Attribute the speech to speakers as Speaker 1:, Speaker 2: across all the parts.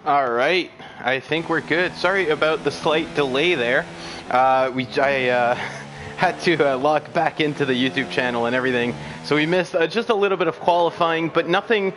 Speaker 1: All right, I think we're good. Sorry about the slight delay there. I had to log back into the YouTube channel and everything, so we missed just a little bit of qualifying, but nothing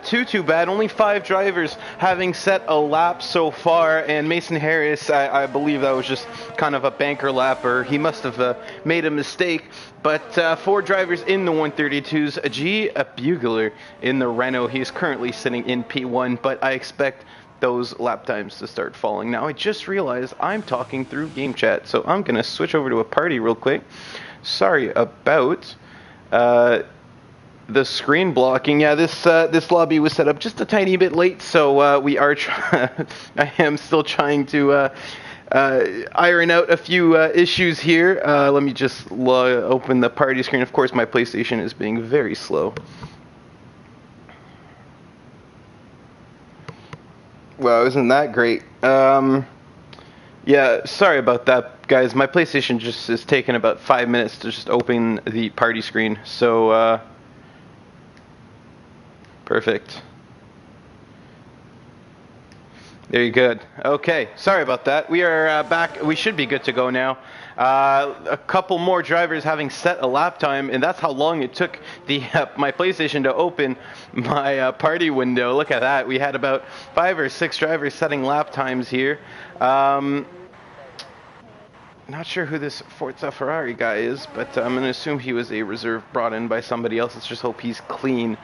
Speaker 1: too bad. Only 5 drivers having set a lap so far, and Mason Harris, I believe that was just kind of a banker lap, or he must have made a mistake. But 4 drivers in the 132s. G. Bugler in the Renault. He's currently sitting in P1, but I expect those lap times to start falling. Now, I just realized I'm talking through game chat, so I'm going to switch over to a party real quick. Sorry about the screen blocking. Yeah, this lobby was set up just a tiny bit late, so we are I am still trying to iron out a few issues here. Let me just open the party screen. Of course, my PlayStation is being very slow. Wow, isn't that great? Yeah, sorry about that, guys. My PlayStation just is taking about 5 minutes to just open the party screen. So, perfect. There you go. Okay, sorry about that. We are back. We should be good to go now. A couple more drivers having set a lap time, and that's how long it took my PlayStation to open my party window. Look at that. We had about 5 or 6 drivers setting lap times here. Not sure who this Forza Ferrari guy is, but I'm going to assume he was a reserve brought in by somebody else. Let's just hope he's clean.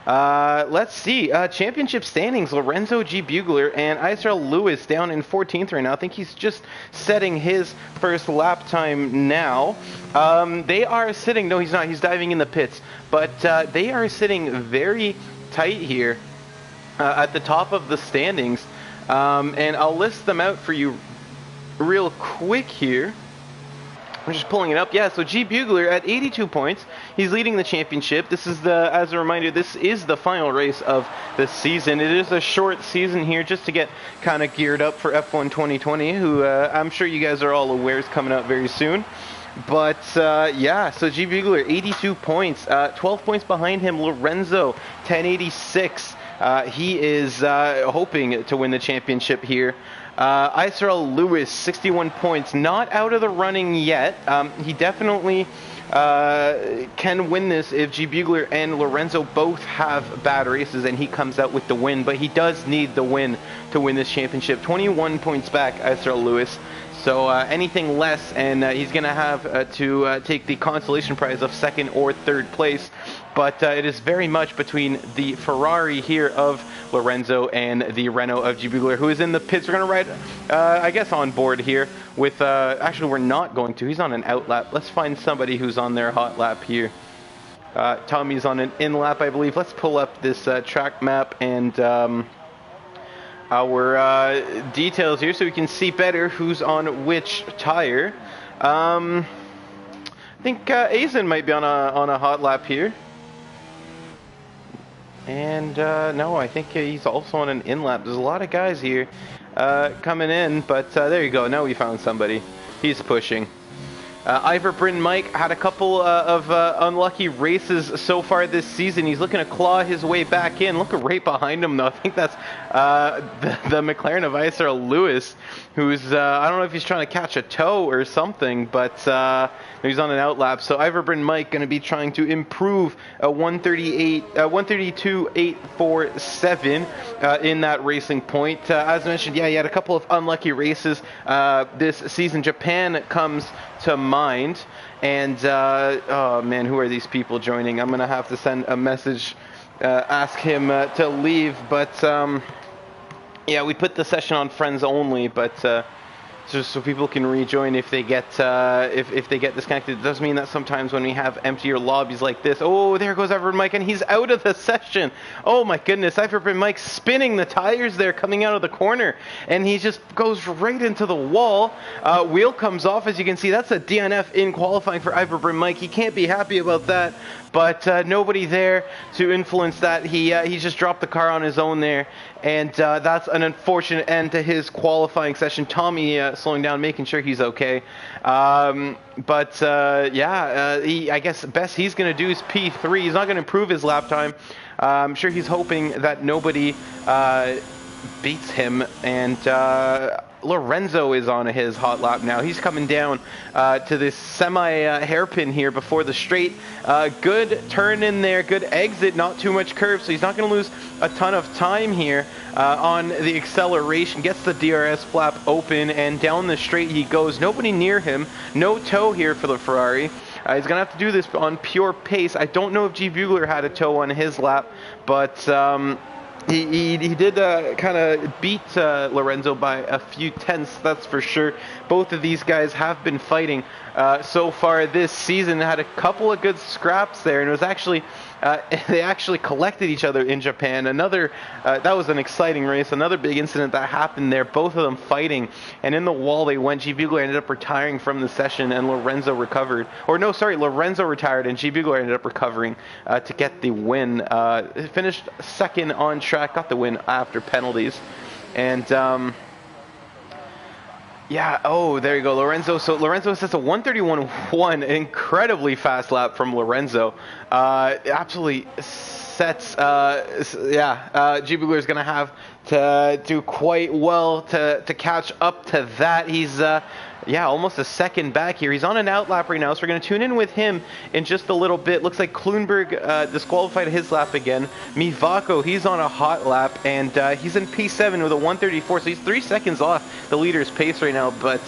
Speaker 1: Let's see. Championship standings. Lorenzo G. Bugler and ISRL Lewis down in 14th right now. I think he's just setting his first lap time now. They are sitting... No, he's not. He's diving in the pits. But they are sitting very tight here at the top of the standings. And I'll list them out for you real quick here. I'm just pulling it up. Yeah, so G. Bugler at 82 points. He's leading the championship. This is as a reminder, this is the final race of the season. It is a short season here just to get kind of geared up for F1 2020, who I'm sure you guys are all aware is coming out very soon. But, yeah, so G. Bugler, 82 points. 12 points behind him, Lorenzo, 1086. He is hoping to win the championship here. ISRL Lewis, 61 points. Not out of the running yet. He definitely can win this if G. Bugler and Lorenzo both have bad races and he comes out with the win. But he does need the win to win this championship. 21 points back, ISRL Lewis. So anything less, and he's going to have to take the consolation prize of 2nd or 3rd place. But it is very much between the Ferrari here of Lorenzo and the Renault of G. Bugler, who is in the pits. We're going to ride, I guess, on board here with... actually, we're not going to. He's on an out lap. Let's find somebody who's on their hot lap here. Tommy's on an in lap, I believe. Let's pull up this track map and... our details here so we can see better who's on which tire. I think Azen might be on a hot lap here. And no, I think he's also on an in lap. There's a lot of guys here coming in, but there you go. Now we found somebody. He's pushing. Ivor Bryn Mike had a couple of unlucky races so far this season. He's looking to claw his way back in. Look right behind him, though. I think that's the McLaren of ISRL Lewis, who's, I don't know if he's trying to catch a tow or something, but he's on an out lap. So Ivor Bryn Mike going to be trying to improve a 132.847 in that racing point. As mentioned, yeah, he had a couple of unlucky races this season. Japan comes to mind, and oh man, who are these people joining? I'm gonna have to send a message, ask him to leave, but yeah, we put the session on friends only, but just so people can rejoin if they get if they get disconnected. It does mean that sometimes when we have emptier lobbies like this, oh, there goes Ivor Mike, and he's out of the session. Oh my goodness, Ivor Mike spinning the tires there, coming out of the corner, and he just goes right into the wall. Wheel comes off, as you can see. That's a DNF in qualifying for Ivor Mike. He can't be happy about that, but nobody there to influence that. He just dropped the car on his own there, and that's an unfortunate end to his qualifying session. Tommy slowing down, making sure he's okay. But yeah, I guess best he's going to do is P3. He's not going to improve his lap time. I'm sure he's hoping that nobody beats him, and Lorenzo is on his hot lap now. He's coming down to this semi-hairpin here before the straight. Good turn in there, good exit, not too much curve, so he's not going to lose a ton of time here on the acceleration. Gets the DRS flap open, and down the straight he goes. Nobody near him, no toe here for the Ferrari. He's going to have to do this on pure pace. I don't know if G. Bugler had a toe on his lap, but he did kind of beat Lorenzo by a few tenths, that's for sure. Both of these guys have been fighting so far this season. Had a couple of good scraps there, and it was actually they actually collected each other in Japan. Another that was an exciting race. Another big incident that happened there. Both of them fighting, and in the wall they went. G. Bugler ended up retiring from the session, and Lorenzo recovered. Or no, sorry, Lorenzo retired, and G. Bugler ended up recovering to get the win. Finished second on track, got the win after penalties, and yeah, oh, there you go, Lorenzo. So Lorenzo sets a 1:31.1, incredibly fast lap from Lorenzo. Absolutely sets, G. Bugler is going to have to do quite well to catch up to that. He's, almost a second back here. He's on an outlap right now, so we're going to tune in with him in just a little bit. Looks like Kloonberg disqualified his lap again. Mivako, he's on a hot lap, and he's in P7 with a 1:34, so he's 3 seconds off the leader's pace right now. But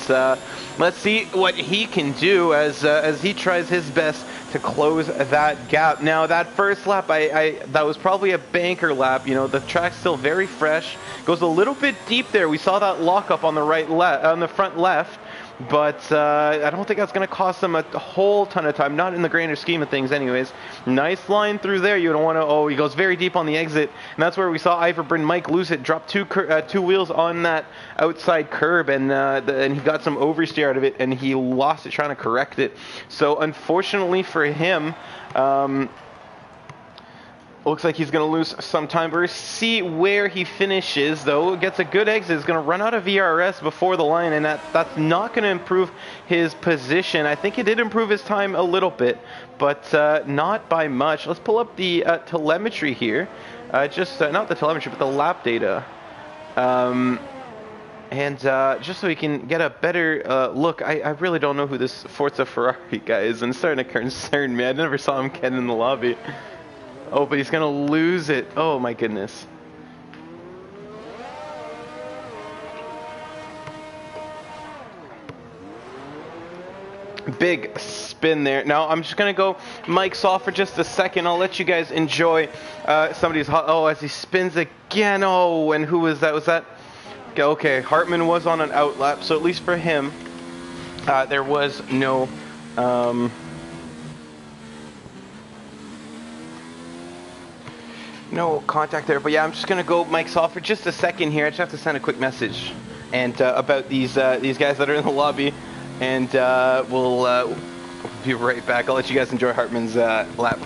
Speaker 1: let's see what he can do as he tries his best to close that gap. Now, that first lap, that was probably a banker lap. You know, the track's still very fresh. Goes a little bit deep there. We saw that lockup on the front left. But I don't think that's going to cost them a whole ton of time, not in the grander scheme of things anyways. Nice line through there. You don't want to, oh, he goes very deep on the exit, and that's where we saw Iverbryn Mike lose it, drop two wheels on that outside curb, and he got some oversteer out of it, and he lost it trying to correct it. So unfortunately for him, looks like he's going to lose some time. We'll see where he finishes, though. Gets a good exit. He's going to run out of VRS before the line, and that's not going to improve his position. I think it did improve his time a little bit, but not by much. Let's pull up the telemetry here. Not the telemetry, but the lap data. And just so we can get a better look, I really don't know who this Forza Ferrari guy is, and it's starting to concern me. I never saw him get in the lobby. Oh, but he's going to lose it. Oh, my goodness. Big spin there. Now, I'm just going to go mics off for just a second. I'll let you guys enjoy somebody's... Oh, as he spins again. Oh, and who was that? Was that... Okay, Hartman was on an outlap, so at least for him, there was no... no contact there, but yeah, I'm just gonna go mics off for just a second here. I just have to send a quick message and about these guys that are in the lobby, and we'll be right back. I'll let you guys enjoy Hartman's lap.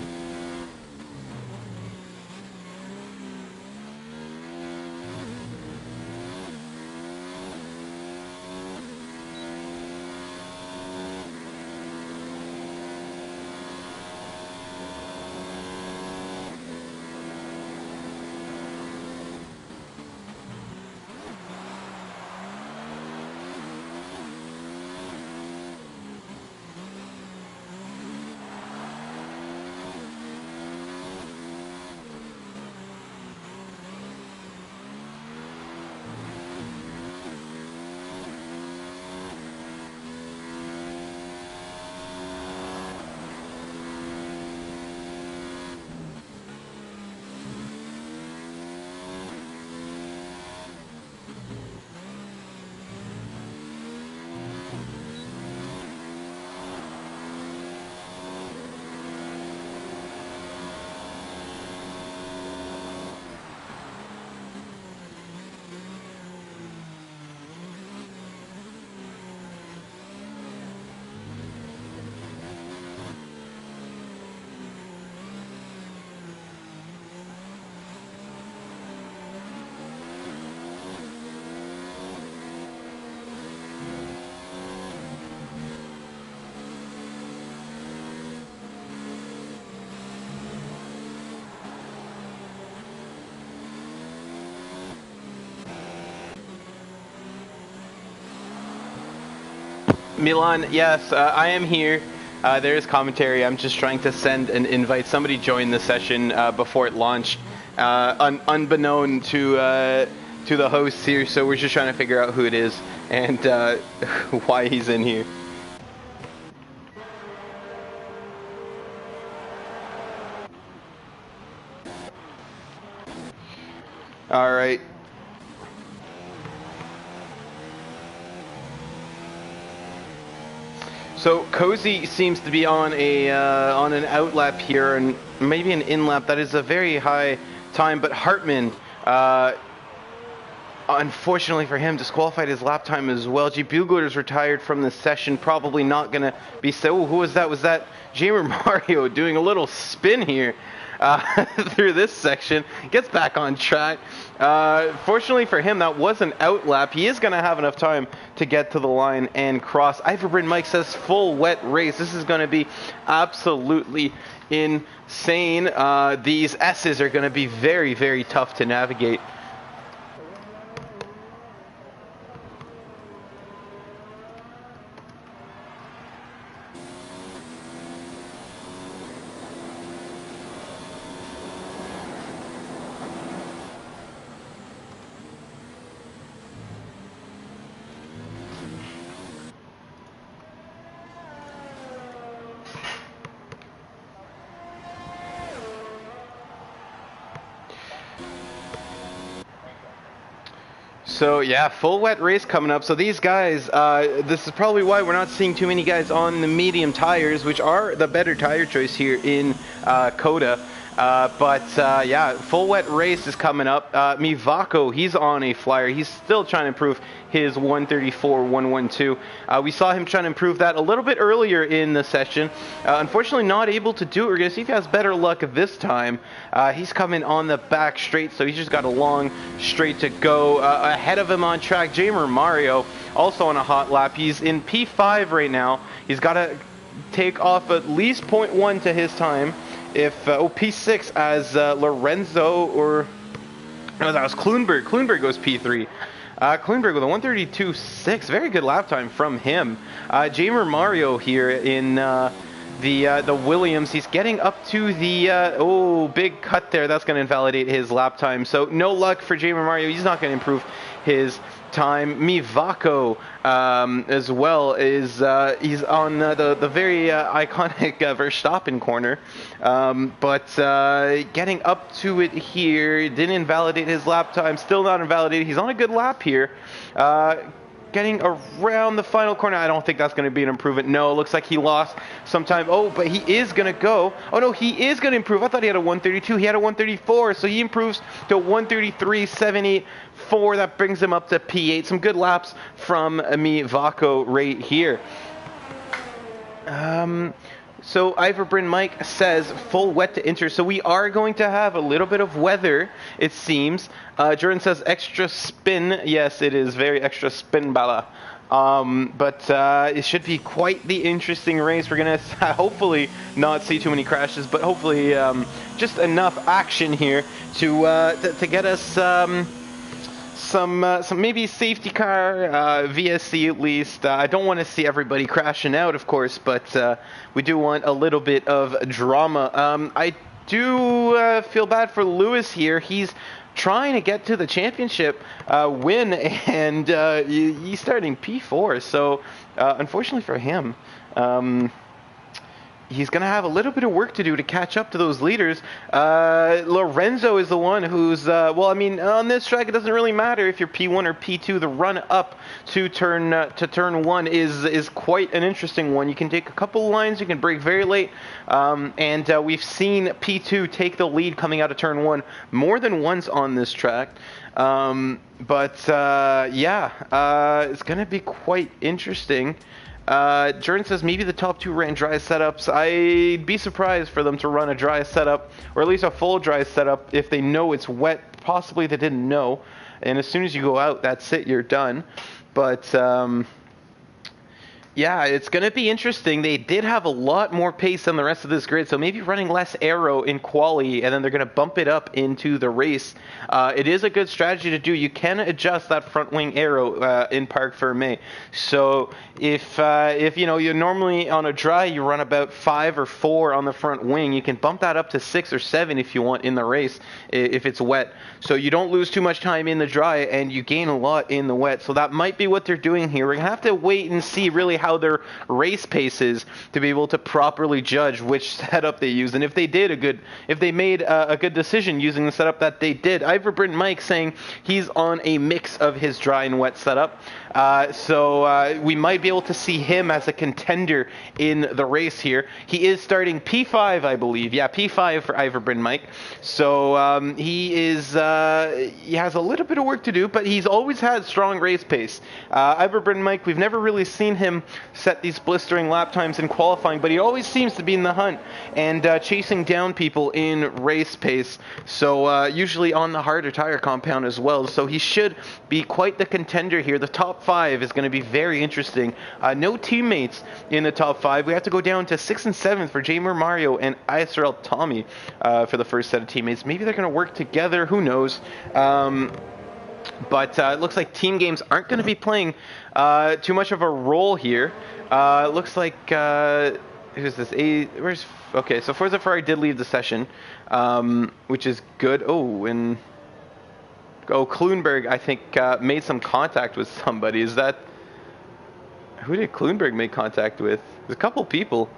Speaker 1: Milan, yes, I am here. There is commentary. I'm just trying to send an invite. Somebody joined the session before it launched, unbeknown to the hosts here. So we're just trying to figure out who it is and why he's in here. All right. So Cozy seems to be on a on an out lap here, and maybe an in lap. That is a very high time. But Hartman, unfortunately for him, disqualified his lap time as well. G Bugler is retired from the session. Probably not gonna be so. Who was that? Was that Jamer Mario doing a little spin here through this section? Gets back on track. Fortunately for him, that was an out lap. He is going to have enough time to get to the line and cross. Iverbrin Mike says full wet race. This is going to be absolutely insane. These S's are going to be very, very tough to navigate. So yeah, full wet race coming up. So these guys, this is probably why we're not seeing too many guys on the medium tires, which are the better tire choice here in Coda. Yeah, full wet race is coming up. Mivako, he's on a flyer. He's still trying to improve his 134.112. We saw him trying to improve that a little bit earlier in the session. Unfortunately, not able to do it. We're going to see if he has better luck this time. He's coming on the back straight, so he's just got a long straight to go. Ahead of him on track, Jamer Mario, also on a hot lap. He's in P5 right now. He's got to take off at least 0.1 to his time. If P6 as Lorenzo, or no, that was Klunberg. Klunberg goes P3. Klunberg with a 132.6, very good lap time from him. Jamer Mario here in the Williams. He's getting up to the big cut there. That's going to invalidate his lap time. So no luck for Jamer Mario. He's not going to improve his time. Mivako as well is he's on the very iconic Verstappen corner, getting up to it here didn't invalidate his lap time. Still not invalidated. He's on a good lap here. Getting around the final corner. I don't think that's going to be an improvement. No, it looks like he lost some time. Oh, but he is going to go. Oh, no, he is going to improve. I thought he had a 132. He had a 134, so he improves to 133.784. That brings him up to P8. Some good laps from Mivako right here. So Iverbrin Mike says full wet to enter. So we are going to have a little bit of weather, it seems. Jordan says extra spin. Yes, it is very extra spin, Bala. It should be quite the interesting race. We're going to hopefully not see too many crashes, but hopefully just enough action here to get us some maybe safety car, VSC at least. I don't want to see everybody crashing out, of course, but we do want a little bit of drama. I do feel bad for Lewis here. He's trying to get to the championship win, and he's starting P4. So unfortunately for him, he's going to have a little bit of work to do to catch up to those leaders. Lorenzo is the one who's, on this track, it doesn't really matter if you're P1 or P2. The run up to turn 1 is quite an interesting one. You can take a couple lines, you can brake very late, and we've seen P2 take the lead coming out of turn 1 more than once on this track. It's going to be quite interesting. Jordan says maybe the top 2 ran dry setups. I'd be surprised for them to run a dry setup, or at least a full dry setup, if they know it's wet. Possibly they didn't know, and as soon as you go out, that's it, you're done. But Yeah, it's going to be interesting. They did have a lot more pace than the rest of this grid, so maybe running less aero in quali, and then they're going to bump it up into the race. It is a good strategy to do. You can adjust that front wing aero in Parc Fermé. So if you know, you're normally on a dry, you run about 5 or 4 on the front wing. You can bump that up to 6 or 7 if you want in the race if it's wet. So you don't lose too much time in the dry, and you gain a lot in the wet. So that might be what they're doing here. We're going to have to wait and see really how their race pace is to be able to properly judge which setup they use, and if they made a good decision using the setup that they did. Iverbryn Mike saying he's on a mix of his dry and wet setup, so we might be able to see him as a contender in the race here. He is starting P5, I believe. Yeah, P5 for Iverbryn Mike. So he has a little bit of work to do, but he's always had strong race pace. Iverbryn Mike, we've never really seen him set these blistering lap times in qualifying, but he always seems to be in the hunt and chasing down people in race pace. So usually on the harder tire compound as well. So he should be quite the contender here. The top 5 is going to be very interesting. No teammates in the top 5. We have to go down to 6th and 7th for Jamer Mario and ISRL Tommy for the first set of teammates. Maybe they're going to work together. Who knows? But it looks like team games aren't going to be playing too much of a role here. It looks like who's this? Okay, so Forza Ferrari did leave the session, which is good. Kloonberg, I think, made some contact with somebody. Is that who did Kloonberg make contact with? There's a couple people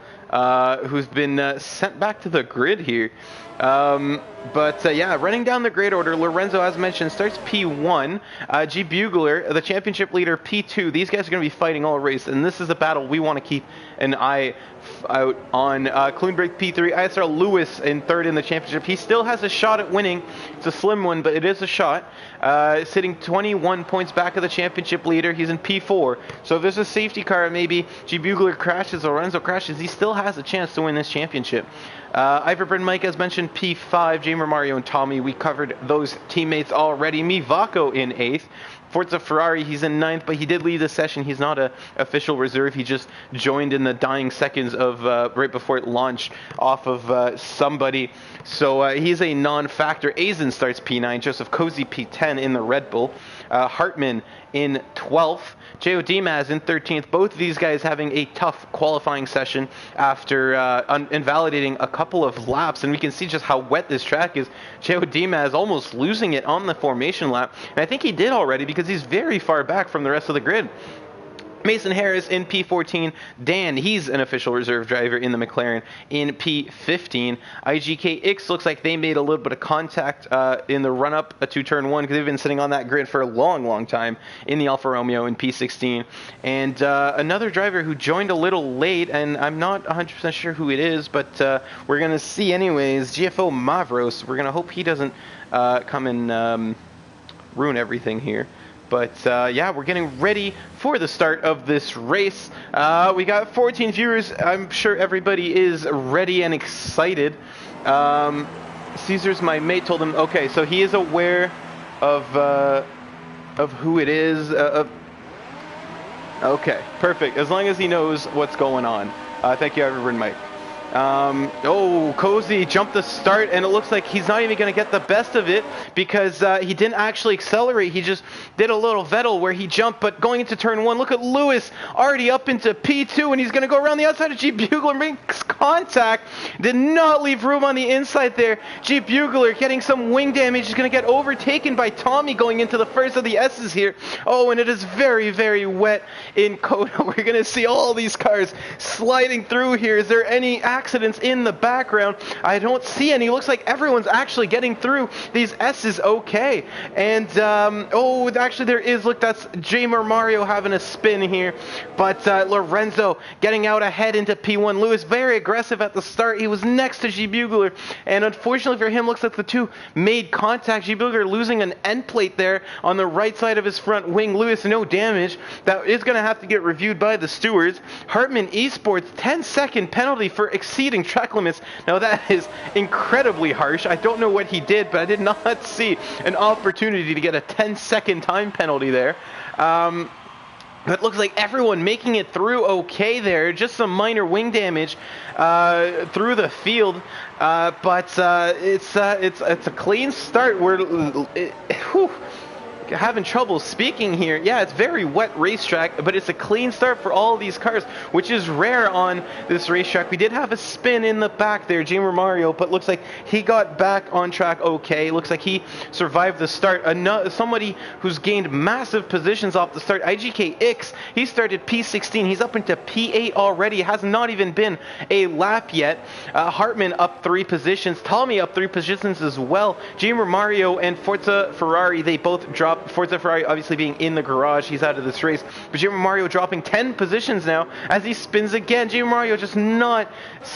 Speaker 1: who's been sent back to the grid here. Yeah, running down the grade order, Lorenzo, as mentioned, starts P1. G Bugler, the championship leader, P2. These guys are going to be fighting all race, and this is a battle we want to keep an eye out on. Kloonberg P3, ISRL Lewis in 3rd in the championship. He still has a shot at winning. It's a slim one, but it is a shot. Sitting 21 points back of the championship leader. He's in P4. So if there's a safety car, maybe G Bugler crashes, Lorenzo crashes, he still has a chance to win this championship. Iverbryn Mike, as mentioned, P5. Jamer Mario and Tommy, we covered those teammates already. Mivako in 8th. Forza Ferrari, he's in 9th, but he did leave the session. He's not an official reserve. He just joined in the dying seconds of right before it launched off of somebody. So he's a non-factor. Azen starts P9. Joseph Cozy P10 in the Red Bull. Hartman in 12th. J.O. Dimaz in 13th. Both of these guys having a tough qualifying session after invalidating a couple of laps. And we can see just how wet this track is. J.O. Dimaz almost losing it on the formation lap. And I think he did already because he's very far back from the rest of the grid. Mason Harris in P14. Dan, he's an official reserve driver in the McLaren in P15. IGKX looks like they made a little bit of contact in the run-up to turn 1 because they've been sitting on that grid for a long, long time in the Alfa Romeo in P16. And another driver who joined a little late, and I'm not 100% sure who it is, but we're going to see anyways, GFO Mavros. We're going to hope he doesn't come and ruin everything here. But yeah, we're getting ready for the start of this race. We got 14 viewers. I'm sure everybody is ready and excited. Caesar's my mate told him. Okay, so he is aware of who it is. Okay, perfect. As long as he knows what's going on. Thank you, everyone, Mike. Cozy jumped the start, and it looks like he's not even going to get the best of it because he didn't actually accelerate. He just did a little Vettel where he jumped, but going into turn 1, look at Lewis already up into P2, and he's going to go around the outside of G Bugler, makes contact. Did not leave room on the inside there. G Bugler getting some wing damage. He's going to get overtaken by Tommy going into the first of the S's here. Oh, and it is very, very wet in Kota. We're going to see all these cars sliding through here. Is there any accidents in the background? I don't see any. Looks like everyone's actually getting through these S's okay. And actually there is. Look, that's Jamer Mario having a spin here, but Lorenzo getting out ahead into P1. Lewis very aggressive at the start. He was next to G Bugler, and unfortunately for him, looks like the two made contact. G Bugler losing an end plate there on the right side of his front wing. Lewis no damage. That is going to have to get reviewed by the stewards. Hartman Esports 10-second penalty for exceeding track limits. Now that is incredibly harsh. I don't know what he did, but I did not see an opportunity to get a 10-second time penalty there. But looks like everyone making it through okay there. Just some minor wing damage through the field, but it's a clean start. Having trouble speaking here. Yeah, it's very wet racetrack, but it's a clean start for all of these cars, which is rare on this racetrack. We did have a spin in the back there, Jamer Mario, but looks like he got back on track okay. Looks like he survived the start. Somebody who's gained massive positions off the start, IGKX, he started P16. He's up into P8 already. Has not even been a lap yet. Hartman up 3 positions. Tommy up 3 positions as well. Jamer Mario and Forza Ferrari, they both dropped. Forza Ferrari obviously being in the garage, he's out of this race. But Jamer Mario dropping 10 positions now as he spins again. Jamer Mario just not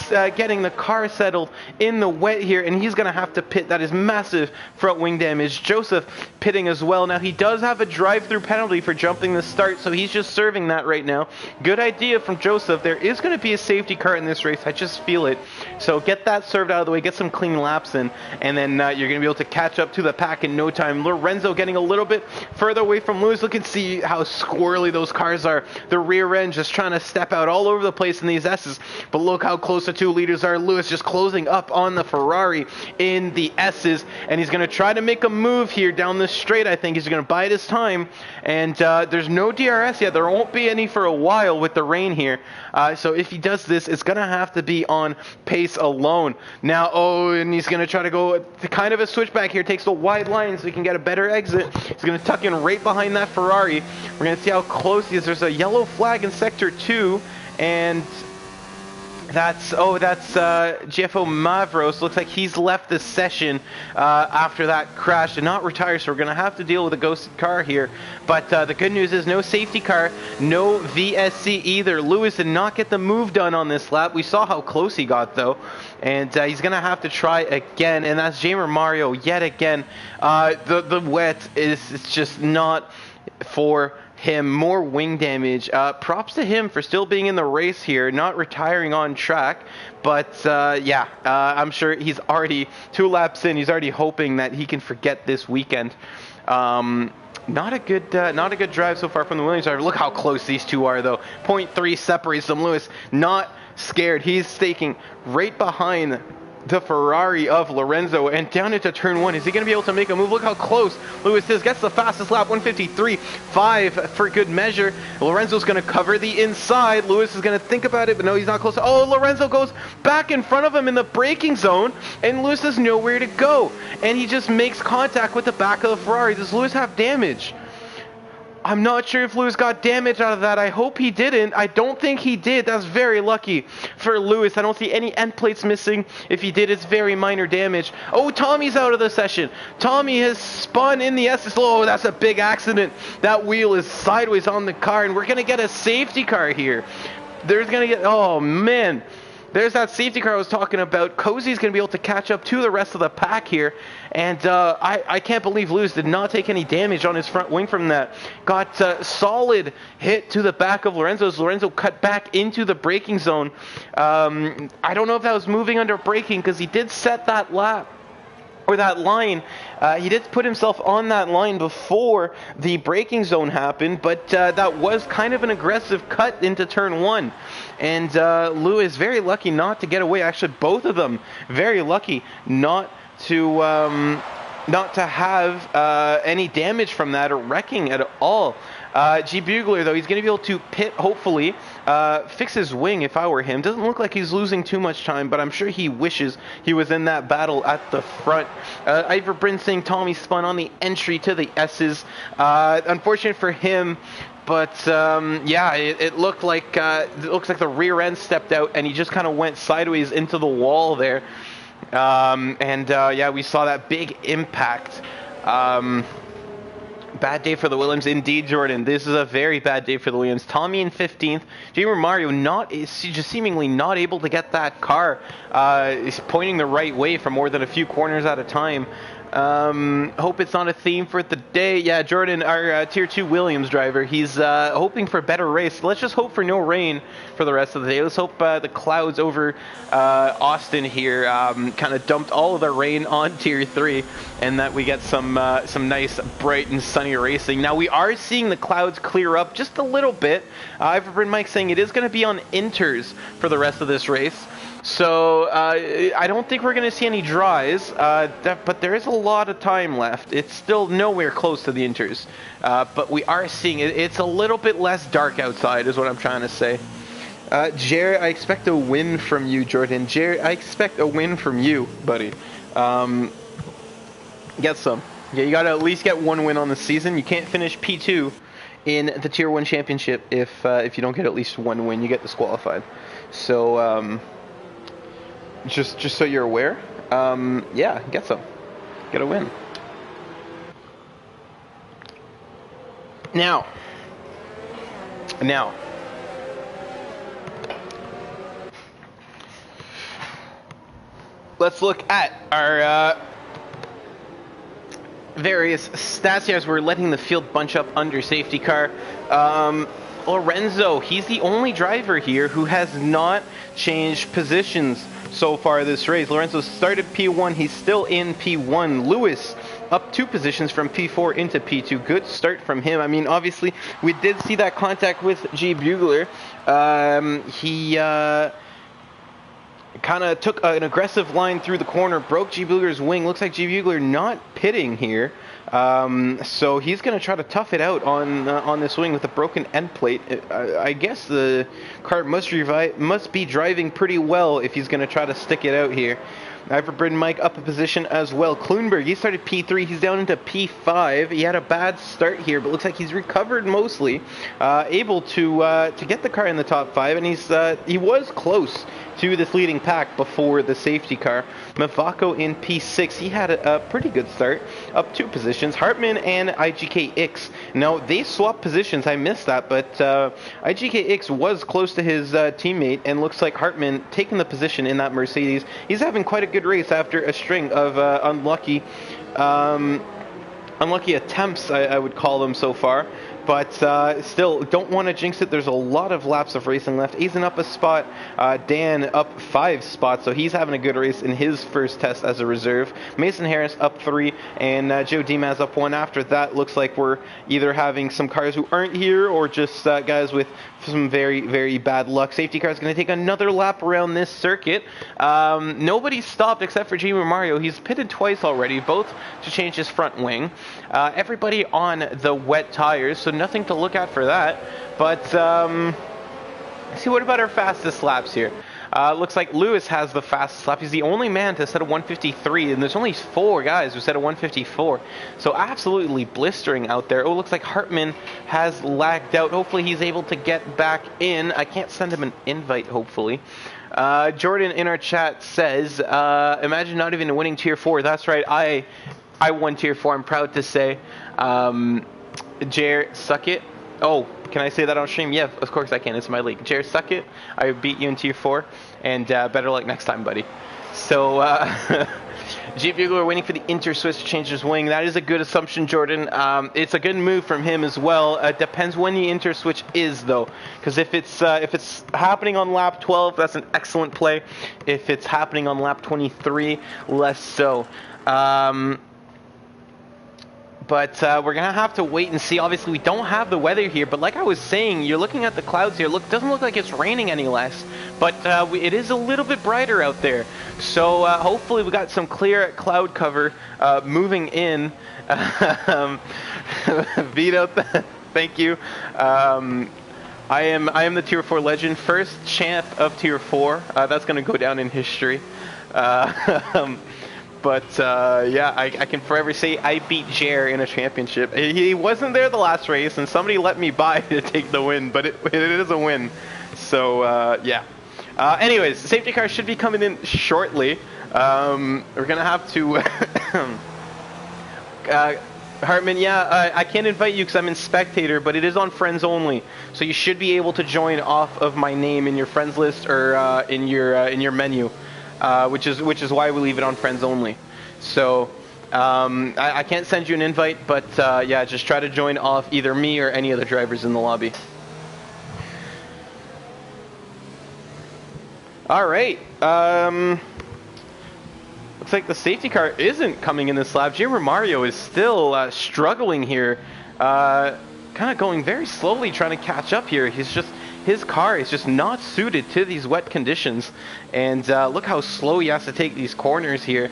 Speaker 1: getting the car settled in the wet here, and he's going to have to pit. That is massive front wing damage. Joseph pitting as well. Now he does have a drive-through penalty for jumping the start, so he's just serving that right now. Good idea from Joseph. There is going to be a safety car in this race. I just feel it. So get that served out of the way, get some clean laps in, and then you're going to be able to catch up to the pack in no time. Lorenzo getting a little bit further away from Lewis. Look and see how squirrely those cars are. The rear end just trying to step out all over the place in these S's. But look how close the 2 leaders are. Lewis just closing up on the Ferrari in the S's. And he's going to try to make a move here down the straight. I think he's going to bide his time. And there's no DRS yet. There won't be any for a while with the rain here. So if he does this, it's going to have to be on pace alone. Now, and he's going to try to go kind of a switchback here. Takes the wide line so he can get a better exit. He's going to tuck in right behind that Ferrari. We're going to see how close he is. There's a yellow flag in sector 2, and that's GFO Mavros. Looks like he's left the session after that crash and not retire, so we're going to have to deal with a ghosted car here. But the good news is no safety car, no VSC either. Lewis did not get the move done on this lap. We saw how close he got, though. And he's going to have to try again, and that's Jamer Mario yet again. The wet is just not for him. More wing damage. Props to him for still being in the race here, not retiring on track. But I'm sure he's already 2 laps in. He's already hoping that he can forget this weekend. Not a good drive so far from the Williams driver. Look how close these two are, though. 0.3 separates them. Lewis not scared. He's staking right behind the Ferrari of Lorenzo and down into turn 1. Is he going to be able to make a move? Look how close Lewis is. Gets the fastest lap, 153.5 for good measure. Lorenzo's going to cover the inside. Lewis is going to think about it, but no, he's not close. Oh, Lorenzo goes back in front of him in the braking zone, and Lewis has nowhere to go. And he just makes contact with the back of the Ferrari. Does Lewis have damage? I'm not sure if Lewis got damage out of that. I hope he didn't. I don't think he did. That's very lucky for Lewis. I don't see any end plates missing. If he did, it's very minor damage. Oh, Tommy's out of the session. Tommy has spun in the SS. Oh, that's a big accident. That wheel is sideways on the car, and we're going to get a safety car here. Oh, man. There's that safety car I was talking about. Cozy's going to be able to catch up to the rest of the pack here. And I can't believe Lewis did not take any damage on his front wing from that. Got a solid hit to the back of Lorenzo as Lorenzo cut back into the braking zone. I don't know if that was moving under braking because he did set that lap. Or that line, he did put himself on that line before the braking zone happened, but that was kind of an aggressive cut into turn 1. And Lewis very lucky not to get away. Actually, both of them very lucky not to have any damage from that or wrecking at all. G Bugler, though, he's going to be able to pit, hopefully, fix his wing if I were him. Doesn't look like he's losing too much time, but I'm sure he wishes he was in that battle at the front. Ivor Bryn saying Tommy spun on the entry to the S's. Unfortunate for him. But it looked like the rear end stepped out and he just kind of went sideways into the wall there. We saw that big impact. Bad day for the Williams, indeed, Jordan. This is a very bad day for the Williams. Tommy in 15th. Jamer Mario just seemingly not able to get that car. He's pointing the right way for more than a few corners at a time. Hope it's not a theme for the day. Yeah, Jordan, our Tier 2 Williams driver, he's hoping for a better race. Let's just hope for no rain for the rest of the day. Let's hope the clouds over Austin here kind of dumped all of the rain on Tier 3 and that we get some nice, bright and sunny racing. Now, we are seeing the clouds clear up just a little bit. I've heard Mike saying it is going to be on inters for the rest of this race. So I don't think we're going to see any dries, but there is a lot of time left. It's still nowhere close to the inters, but we are seeing it. It's a little bit less dark outside is what I'm trying to say. Jared, I expect a win from you, Jordan. Jared, I expect a win from you, buddy. Get some. Yeah, you got to at least get one win on the season. You can't finish P2 in the Tier 1 championship if you don't get at least one win. You get disqualified. So... Just so you're aware, yeah, get some. Get a win. Now, let's look at our various stats here as we're letting the field bunch up under safety car. Lorenzo, he's the only driver here who has not changed positions so far this race. Lorenzo started P1, he's still in P1. Lewis up 2 positions from P4 into P2. Good start from him. I mean, obviously, we did see that contact with G. Bugler. He kind of took an aggressive line through the corner, broke G. Bugler's wing. Looks like G. Bugler not pitting here. So he's going to try to tough it out on this wing with a broken end plate. I guess the car must be driving pretty well if he's going to try to stick it out here. Iverbrid Mike up a position as well. Kloonberg, he started P3. He's down into P5. He had a bad start here, but looks like he's recovered mostly. Able to get the car in the top 5, and he was close to this leading pack before the safety car. Mavako in P6. He had a pretty good start, up 2 positions. Hartman and IGKX. Now, they swapped positions. I missed that, but IGKX was close to his teammate, and looks like Hartman taking the position in that Mercedes. He's having quite a good race after a string of unlucky attempts, I would call them so far. But still, don't want to jinx it. There's a lot of laps of racing left. Aizen up a spot. Dan up 5 spots, so he's having a good race in his first test as a reserve. Mason Harris up 3, and Joe Dimas up 1. After that, looks like we're either having some cars who aren't here or just guys with some very, very bad luck. Safety car is going to take another lap around this circuit. Nobody stopped except for Jimmy Mario. He's pitted twice already, both to change his front wing. Everybody on the wet tires, so nothing to look at for that. But see, what about our fastest laps here? Looks like Lewis has the fastest lap. He's the only man to set a 153, and there's only 4 guys who set a 154. So absolutely blistering out there. Oh, looks like Hartman has lagged out. Hopefully he's able to get back in. I can't send him an invite, hopefully. Jordan in our chat says, imagine not even winning Tier 4. That's right, I won Tier 4, I'm proud to say. Jer, suck it. Oh, can I say that on stream? Yeah, of course I can. It's my league. Jer, suck it. I beat you in Tier 4, and better luck next time, buddy. So, G. Bugler waiting for the interswitch to change his wing. That is a good assumption, Jordan. It's a good move from him as well. It depends when the interswitch is, though, because if it's happening on lap 12, that's an excellent play. If it's happening on lap 23, less so. But we're going to have to wait and see. Obviously, we don't have the weather here. But like I was saying, you're looking at the clouds here. Doesn't look like it's raining any less. But it is a little bit brighter out there. So hopefully we got some clear cloud cover moving in. Vito, thank you. I am the Tier 4 legend. First champ of Tier 4. That's going to go down in history. But yeah, I can forever say I beat Jer in a championship. He wasn't there the last race, and somebody let me by to take the win, but it is a win. So yeah. Anyways, safety car should be coming in shortly. We're gonna have to. Hartman, yeah, I can't invite you because I'm in spectator, but it is on friends only, so you should be able to join off of my name in your friends list or in your menu. Which is why we leave it on friends only. So I can't send you an invite, but yeah, just try to join off either me or any other drivers in the lobby. All right. Looks like the safety car isn't coming in this lap. Junior Mario is still struggling here, kind of going very slowly, trying to catch up here. His car is just not suited to these wet conditions, and look how slow he has to take these corners here.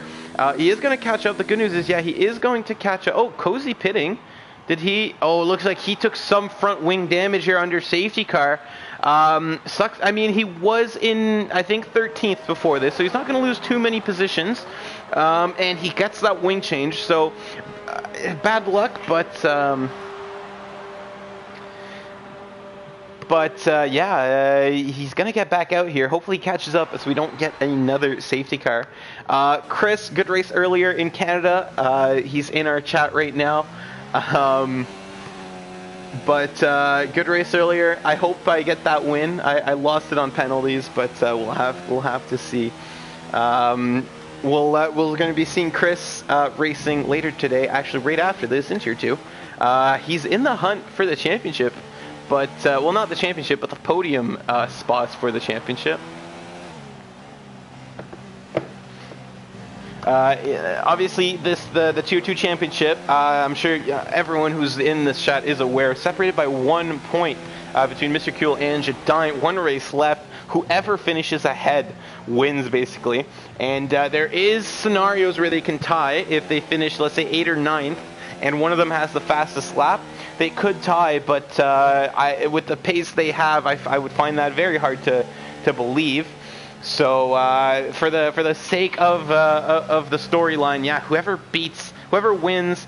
Speaker 1: He is going to catch up. The good news is, yeah, he is going to catch up. Oh, Cozy pitting. Did he? Oh, it looks like he took some front wing damage here under safety car. Sucks. I mean, he was in, I think, 13th before this, so he's not going to lose too many positions. And he gets that wing change, so bad luck, but yeah, he's going to get back out here. Hopefully he catches up so we don't get another safety car. Chris, good race earlier in Canada. He's in our chat right now. But good race earlier. I hope I get that win. I lost it on penalties, but we'll have to see. We're going to be seeing Chris racing later today. Actually, right after this in Tier 2. He's in the hunt for the championship, but well, not the championship, but the podium spots for the championship. Obviously, the Tier 2 championship, I'm sure everyone who's in this chat is aware, separated by 1 point between Mr. Kuhl and Jadine. 1 race left. Whoever finishes ahead wins, basically. And there is scenarios where they can tie if they finish, let's say, 8th or 9th, and one of them has the fastest lap. They could tie, but with the pace they have, I would find that very hard to believe. So for the sake of the storyline, yeah, whoever wins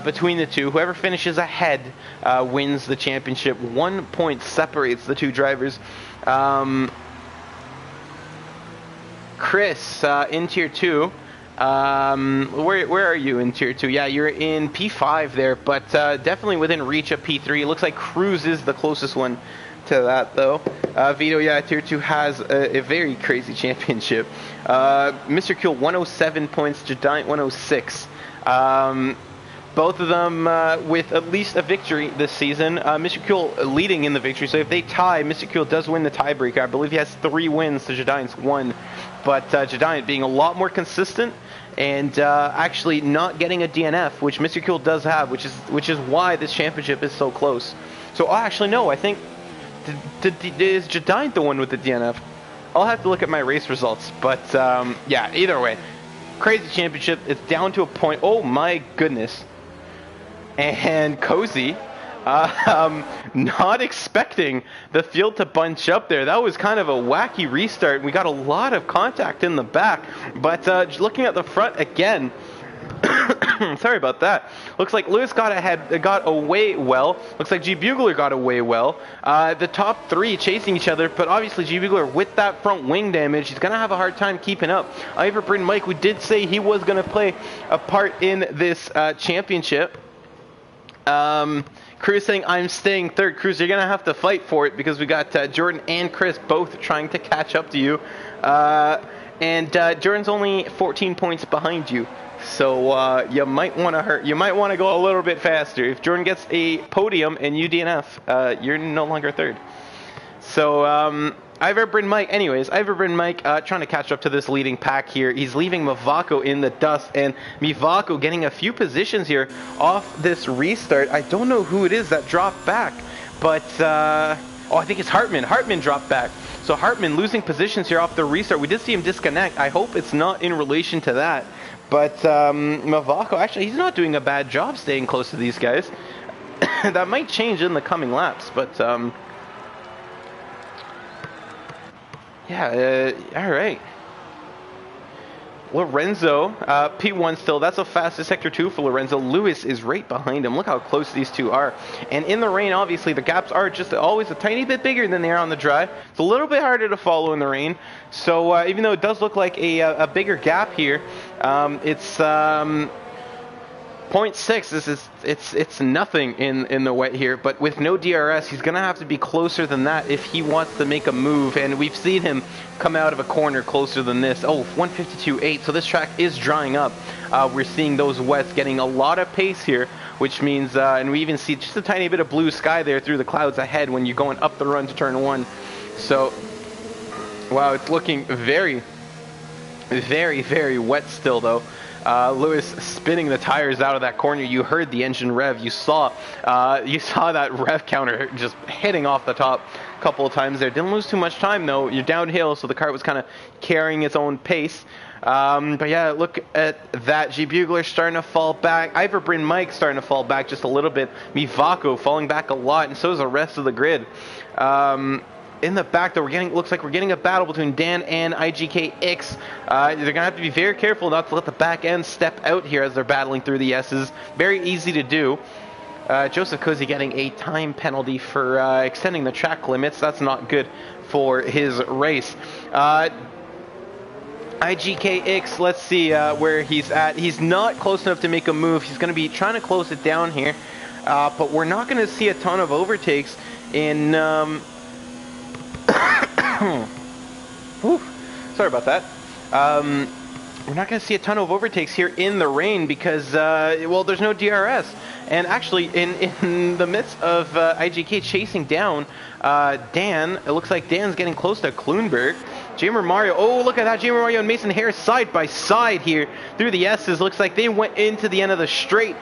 Speaker 1: between the two, whoever finishes ahead wins the championship. 1 point separates the two drivers. Chris, in Tier 2, where are you in Tier 2? Yeah, you're in P5 there, but definitely within reach of P3. It looks like Cruz is the closest one to that, though. Vito, yeah, Tier 2 has a very crazy championship. Mr. Kuhl, 107 points, Jadine, 106. Both of them with at least a victory this season. Mr. Kuhl leading in the victory, so if they tie, Mr. Kuhl does win the tiebreaker. I believe he has 3 wins to Jadine's 1. But Jadine being a lot more consistent and actually not getting a DNF, which Mr. Kuhl does have, which is why this championship is so close. So actually, no, I think is Jadine the one with the DNF? I'll have to look at my race results, but yeah, either way, crazy championship. It's down to a point. Oh my goodness. And Cozy, not expecting the field to bunch up there. That was kind of a wacky restart. We got a lot of contact in the back, but looking at the front again, sorry about that. Looks like Lewis got away well. Looks like G Bugler got away well. The top 3 chasing each other, but obviously G Bugler with that front wing damage, he's gonna have a hard time keeping up. Iverbryn Mike, we did say he was gonna play a part in this championship. Cruz saying, I'm staying 3rd. Cruz, you're going to have to fight for it because we got Jordan and Chris both trying to catch up to you. And Jordan's only 14 points behind you. So you might want to go a little bit faster. If Jordan gets a podium and you DNF, you're no longer 3rd. So Iverbryn Mike trying to catch up to this leading pack here. He's leaving Mivako in the dust, and Mivako getting a few positions here off this restart. I don't know who it is that dropped back, but I think it's Hartman. Hartman dropped back. So Hartman losing positions here off the restart. We did see him disconnect. I hope it's not in relation to that. But Mivako, actually, he's not doing a bad job staying close to these guys. That might change in the coming laps, but yeah, all right. Lorenzo, P1 still. That's the fastest Sector 2 for Lorenzo. Lewis is right behind him. Look how close these two are. And in the rain, obviously, the gaps are just always a tiny bit bigger than they are on the dry. It's a little bit harder to follow in the rain. So even though it does look like a bigger gap here, it's... 0.6 it's nothing in the wet here, but with no DRS, he's gonna have to be closer than that if he wants to make a move, and we've seen him come out of a corner closer than this. Oh, 152.8, so this track is drying up. We're seeing those wets getting a lot of pace here, which means, and we even see just a tiny bit of blue sky there through the clouds ahead when you're going up the run to turn 1. So, wow, it's looking very, very, very wet still though. Lewis spinning the tires out of that corner. You heard the engine rev. You saw that rev counter just hitting off the top a couple of times there. Didn't lose too much time though. You're downhill, so the car was kind of carrying its own pace. But yeah, look at that. G Bugler starting to fall back. Iverbryn Mike starting to fall back just a little bit. Mivako falling back a lot, and so is the rest of the grid. In the back, though, looks like we're getting a battle between Dan and IGKX. They're going to have to be very careful not to let the back end step out here as they're battling through the S's. Very easy to do. Joseph Cozy getting a time penalty for extending the track limits. That's not good for his race. IGKX, let's see where he's at. He's not close enough to make a move. He's going to be trying to close it down here. But we're not going to see a ton of overtakes in... sorry about that. We're not going to see a ton of overtakes here in the rain because, well, there's no DRS. And actually, in the midst of IGK chasing down Dan, it looks like Dan's getting close to Kloonberg. Jamer Mario, oh, look at that. Jamer Mario and Mason Harris side by side here through the S's. Looks like they went into the end of the straight.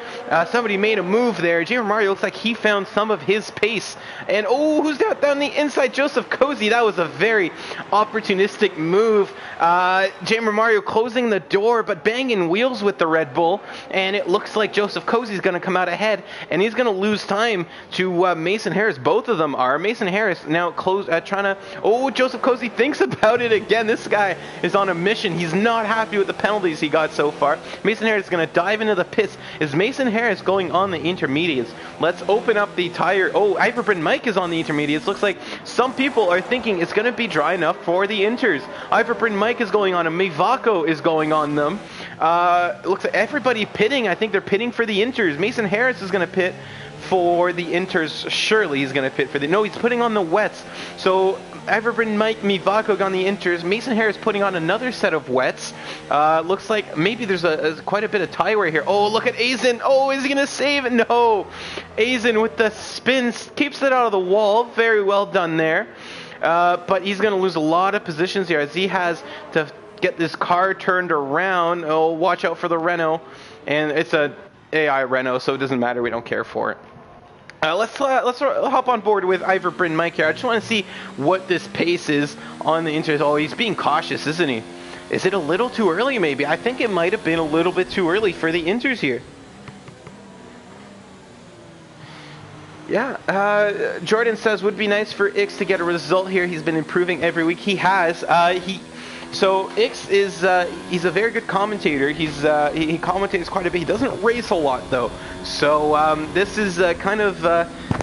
Speaker 1: Somebody made a move there. Jamer Mario looks like he found some of his pace. And, oh, who's got down the inside? Joseph Cozy. That was a very opportunistic move. Jamer Mario closing the door, but banging wheels with the Red Bull. And it looks like Joseph Cozy's going to come out ahead, and he's going to lose time to Mason Harris. Both of them are. Mason Harris now trying to... Oh, Joseph Cozy thinks about it again. This guy is on a mission. He's not happy with the penalties he got so far. Mason Harris is going to dive into the pits. Is Mason Harris going on the intermediates? Let's open up the tire. Oh, Iverbryn Mike is on the intermediates. Looks like some people are thinking it's going to be dry enough for the inters. Iverbryn Mike is going on them. Mivako is going on them. Looks like everybody pitting. I think they're pitting for the inters. Mason Harris is going to pit for the inters. Surely he's going to pit for the... No, he's putting on the wets. So Iverbryn Mike, Mivako on the inters. Mason Harris putting on another set of wets. Looks like maybe there's quite a bit of tie wear here. Oh, look at Azen. Oh, is he going to save it? No. Azen with the spins keeps it out of the wall. Very well done there. But he's going to lose a lot of positions here as he has to get this car turned around. Oh, watch out for the Renault. And it's a AI Renault, so it doesn't matter. We don't care for it. Let's hop on board with Iverbryn Mike here. I just want to see what this pace is on the inters. Oh, he's being cautious, isn't he? Is it a little too early, maybe? I think it might have been a little bit too early for the inters here. Yeah, Jordan says, would be nice for Ix to get a result here. He's been improving every week. He has. So Ix is he's a very good commentator. He commentates quite a bit. He doesn't race a lot though. So this is kind of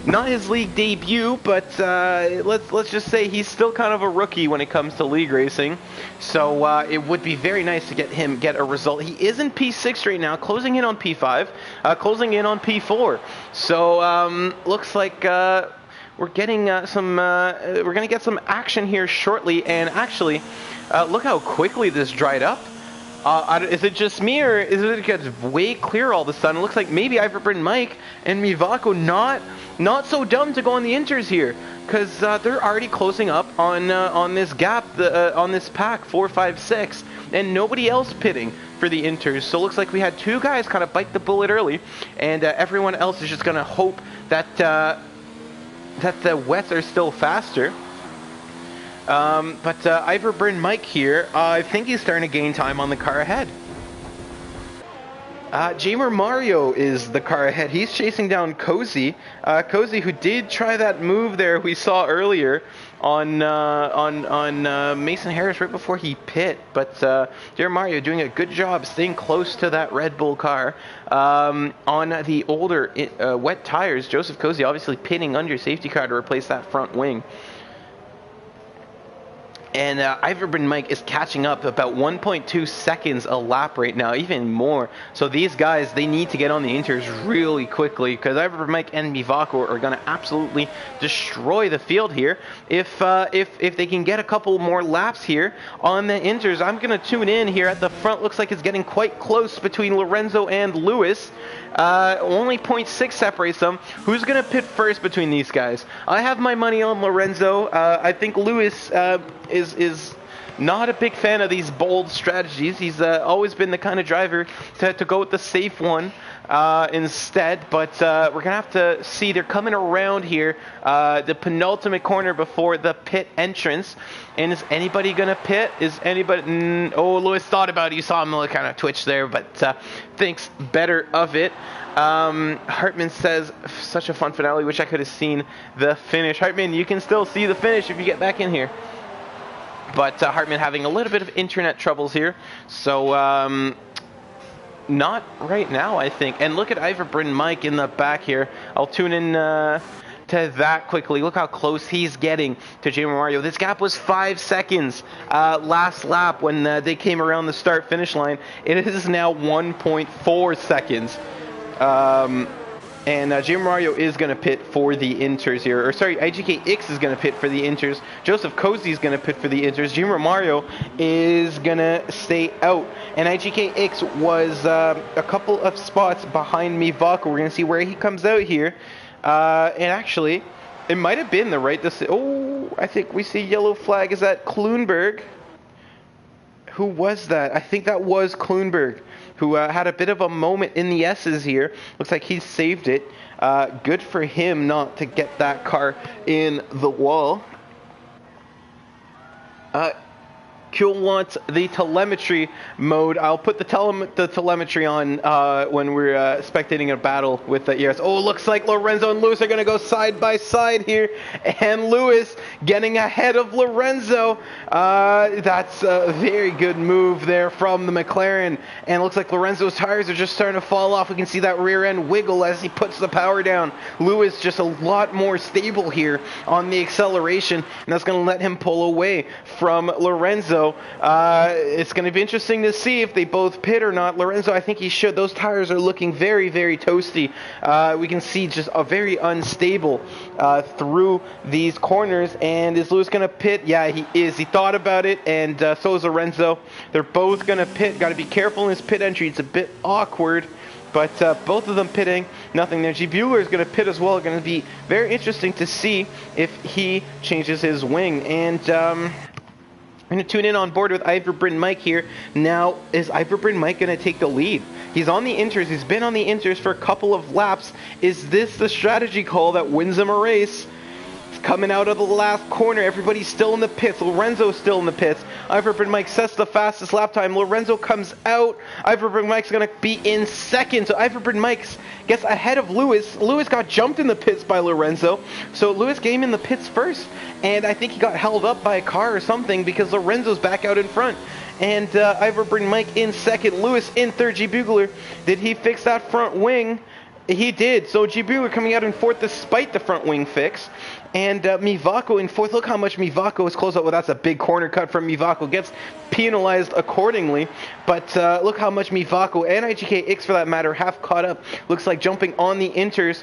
Speaker 1: not his league debut, but let's just say he's still kind of a rookie when it comes to league racing. So it would be very nice to get a result. He is in P6 right now, closing in on P5, closing in on P4. So looks like we're getting we're gonna get some action here shortly. And actually, look how quickly this dried up. Is it just me, or is it gets way clear all of a sudden? It looks like maybe Iverbryn Mike and Mivako not so dumb to go on the inters here, because they're already closing up on this gap, on this pack 4, 5, 6, and nobody else pitting for the inters. So it looks like we had two guys kind of bite the bullet early, and everyone else is just gonna hope that that the wets are still faster. But Iverbryn Mike here, I think he's starting to gain time on the car ahead. Jamer Mario is the car ahead. He's chasing down Cozy. Cozy, who did try that move there we saw earlier on Mason Harris right before he pit. But Jamer Mario doing a good job staying close to that Red Bull car. On the older wet tires, Joseph Cozy obviously pitting under safety car to replace that front wing. And Iverbryn Mike is catching up about 1.2 seconds a lap right now, even more. So these guys, they need to get on the inters really quickly, because Iverbryn Mike and Mivako are going to absolutely destroy the field here. If they can get a couple more laps here on the inters, I'm going to tune in here at the front. Looks like it's getting quite close between Lorenzo and Lewis. Only 0.6 separates them. Who's going to pit first between these guys? I have my money on Lorenzo. I think Lewis is not a big fan of these bold strategies. He's always been the kind of driver to go with the safe one instead. But we're going to have to see. They're coming around here, the penultimate corner before the pit entrance. And is anybody going to pit? Is anybody... oh, Lewis thought about it. You saw him kind of twitch there, but thinks better of it. Hartman says, such a fun finale. Wish I could have seen the finish. Hartman, you can still see the finish if you get back in here. But Hartman having a little bit of internet troubles here. So, not right now, I think. And look at Iverbryn Mike in the back here. I'll tune in to that quickly. Look how close he's getting to J. Mario. This gap was 5 seconds last lap when they came around the start-finish line. It is now 1.4 seconds. And J. Mario is going to pit for the inters here. Or sorry, IGKX is going to pit for the inters. Joseph Cozy is going to pit for the inters. J. Mario is going to stay out. And IGKX was a couple of spots behind Mivako. We're going to see where he comes out here. And actually, it might have been the right decision. Oh, I think we see yellow flag. Is that Kloonberg? Who was that? I think that was Kloonberg, who had a bit of a moment in the S's here. Looks like he saved it. Good for him not to get that car in the wall. Kuhl wants the telemetry mode. I'll put the telemetry on when we're spectating a battle with the ERS. Oh, looks like Lorenzo and Lewis are going to go side by side here. And Lewis getting ahead of Lorenzo. That's a very good move there from the McLaren. And it looks like Lorenzo's tires are just starting to fall off. We can see that rear end wiggle as he puts the power down. Lewis just a lot more stable here on the acceleration. And that's going to let him pull away from Lorenzo. It's going to be interesting to see if they both pit or not. Lorenzo, I think he should. Those tires are looking very, very toasty. We can see just a very unstable through these corners. And is Lewis going to pit? Yeah, he is. He thought about it, and so is Lorenzo. They're both going to pit. Got to be careful in his pit entry. It's a bit awkward. But both of them pitting, nothing there. G. Bueller is going to pit as well. Going to be very interesting to see if he changes his wing. And I'm going to tune in on board with Iverbryn Mike here. Now, is Iverbryn Mike going to take the lead? He's on the inters. He's been on the inters for a couple of laps. Is this the strategy call that wins him a race? He's coming out of the last corner. Everybody's still in the pits. Lorenzo's still in the pits. Iverbryn Mike sets the fastest lap time. Lorenzo comes out. Iverbryn Mike's going to be in second. So Iverbryn Mike gets ahead of Lewis. Lewis got jumped in the pits by Lorenzo. So Lewis came in the pits first. And I think he got held up by a car or something because Lorenzo's back out in front. And Iverbryn Mike in second. Lewis in third. G. Bugler, did he fix that front wing? He did. So G. Bugler coming out in fourth despite the front wing fix. And Mivako in fourth. Look how much Mivako is close up. Well, that's a big corner cut from Mivako. Gets penalized accordingly. But look how much Mivako and IGKX, for that matter, have caught up. Looks like jumping on the inters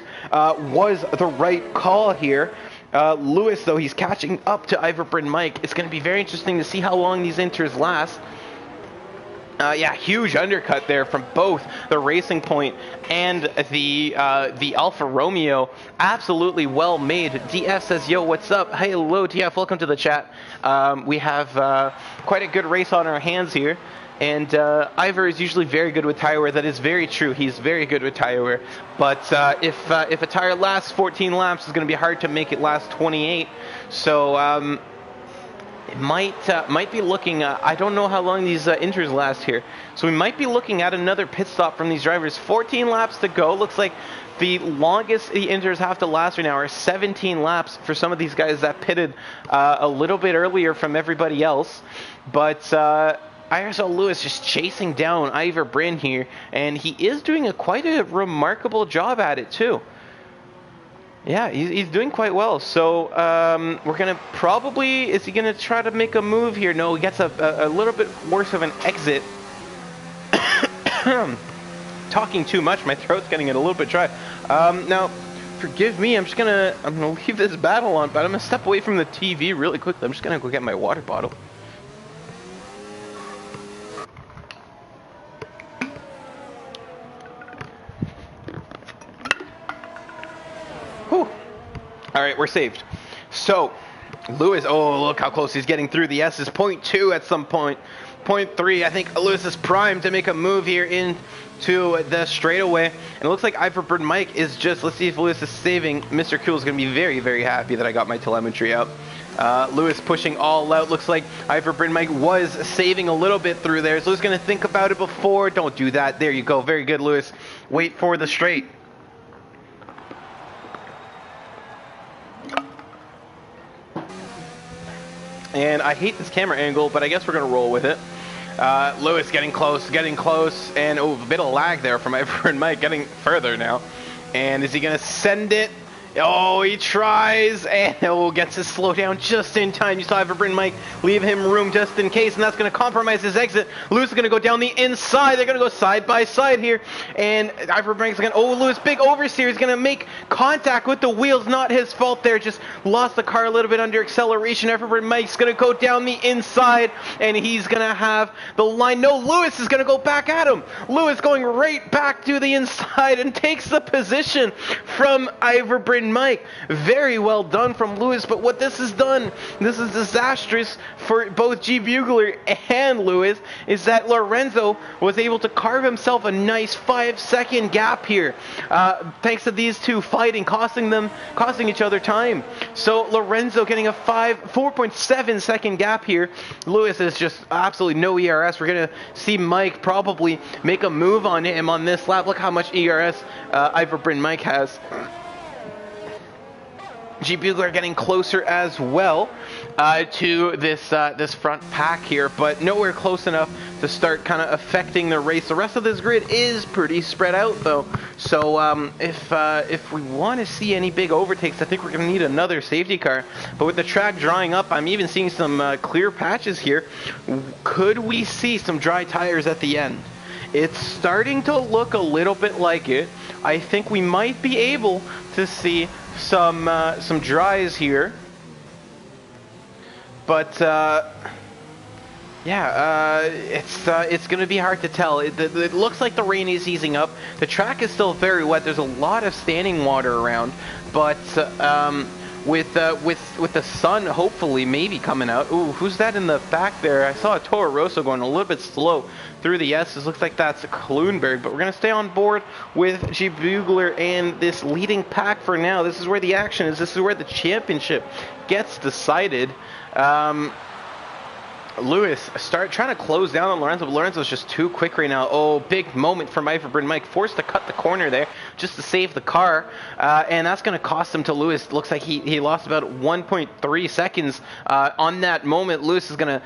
Speaker 1: was the right call here. Lewis, though, he's catching up to Iverbryn Mike. It's going to be very interesting to see how long these inters last. Yeah, huge undercut there from both the Racing Point and the Alfa Romeo. Absolutely well made. DF says, yo, what's up? Hey, hello, DF. Welcome to the chat. We have quite a good race on our hands here. And Ivor is usually very good with tire wear. That is very true. He's very good with tire wear. But if a tire lasts 14 laps, it's going to be hard to make it last 28. So it might be looking. I don't know how long these inters last here. So we might be looking at another pit stop from these drivers. 14 laps to go. Looks like the longest the inters have to last right now are 17 laps for some of these guys that pitted a little bit earlier from everybody else. But ISRL Lewis just chasing down Iverbryn here, and he is doing quite a remarkable job at it too. Yeah, he's doing quite well. So we're going to probably... Is he going to try to make a move here? No, he gets a little bit worse of an exit. Talking too much. My throat's getting a little bit dry. Now, forgive me. I'm gonna leave this battle on, but I'm gonna step away from the TV really quickly. I'm just gonna go get my water bottle. Whew. All right, we're saved. So, Lewis. Oh, look how close he's getting through the S's. 0.2 at some point. 0.3. I think Lewis is primed to make a move here into the straightaway. And it looks like Iverbird Mike is just... Let's see if Lewis is saving. Mr. Cool is going to be very, very happy that I got my telemetry out. Lewis pushing all out. Looks like Iverbird Mike was saving a little bit through there. So Lewis going to think about it before. Don't do that. There you go. Very good, Lewis. Wait for the straight. And I hate this camera angle, but I guess we're going to roll with it. Lewis getting close, and oh, a bit of lag there from Iverbird Mike, getting further now. And is he going to send it? Oh, he tries, and gets his slow down just in time. You saw Iverbird Mike leave him room just in case, and that's going to compromise his exit. Lewis is going to go down the inside. They're going to go side by side here, and Iverbird Mike's going to... Oh, Lewis, big oversteer. He's going to make contact with the wheels. Not his fault there. Just lost the car a little bit under acceleration. Iverbird Mike's going to go down the inside, and he's going to have the line. No, Lewis is going to go back at him. Lewis going right back to the inside and takes the position from Iverbird Mike. Very well done from Lewis, but what this has done, this is disastrous for both G Bugler and Lewis, is that Lorenzo was able to carve himself a nice 5-second gap here, thanks to these two fighting, costing each other time. So Lorenzo getting a 4.7 second gap here. Lewis is just absolutely no ERS. We're gonna see Mike probably make a move on him on this lap. Look how much ERS Iverbird Mike has. G Bugler getting closer as well to this front pack here, but nowhere close enough to start kind of affecting the race. The rest of this grid is pretty spread out though, so if we want to see any big overtakes, I think we're going to need another safety car. But with the track drying up, I'm even seeing some clear patches here. Could we see some dry tires at the end? It's starting to look a little bit like it. I think we might be able to see some dries here, but it's going to be hard to tell. It looks like the rain is easing up. The track is still very wet. There's a lot of standing water around, but with the sun hopefully maybe coming out. Ooh, who's that in the back there? I saw a Toro Rosso going a little bit slow through the S's. Looks like that's Kloonberg, but we're going to stay on board with G Bugler and this leading pack for now. This is where the action is. This is where the championship gets decided. Lewis trying to close down on Lorenzo, but Lorenzo's just too quick right now. Oh, big moment from Iverbird Mike, forced to cut the corner there just to save the car, and that's going to cost him to Lewis. Looks like he lost about 1.3 seconds on that moment. Lewis is going to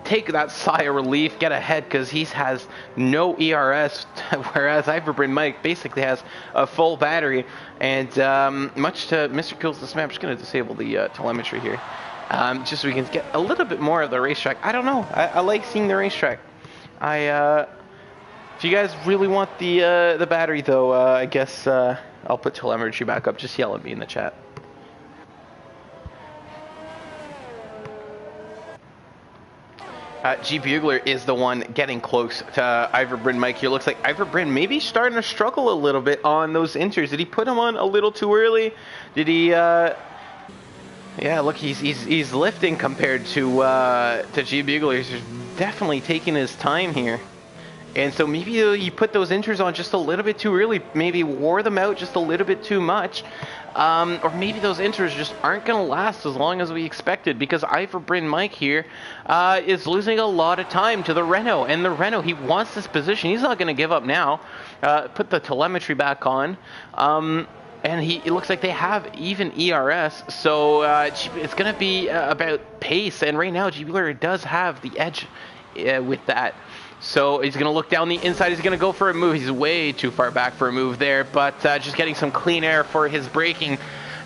Speaker 1: take that sigh of relief, get ahead, because he has no ERS, whereas Iverbird Mike basically has a full battery, and much to Mr. Cool's dismay, I'm just going to disable the telemetry here. Just so we can get a little bit more of the racetrack. I don't know. I like seeing the racetrack. If you guys really want the battery, though, I guess I'll put telemetry back up. Just yell at me in the chat. G Bugler is the one getting close to Iverbird Mike here. Looks like Iverbird maybe starting to struggle a little bit on those inters. Did he put him on a little too early? Did he... Yeah, look, he's lifting compared to G Bugler. He's definitely taking his time here, and so maybe you put those inters on just a little bit too early. Maybe wore them out just a little bit too much, or maybe those inters just aren't going to last as long as we expected, because Iverbird Mike here is losing a lot of time to the Renault, and the Renault, he wants this position. He's not going to give up now. Put the telemetry back on. And it looks like they have even ERS, so it's going to be about pace. And right now, G Bugler does have the edge with that. So he's going to look down the inside. He's going to go for a move. He's way too far back for a move there, but just getting some clean air for his braking.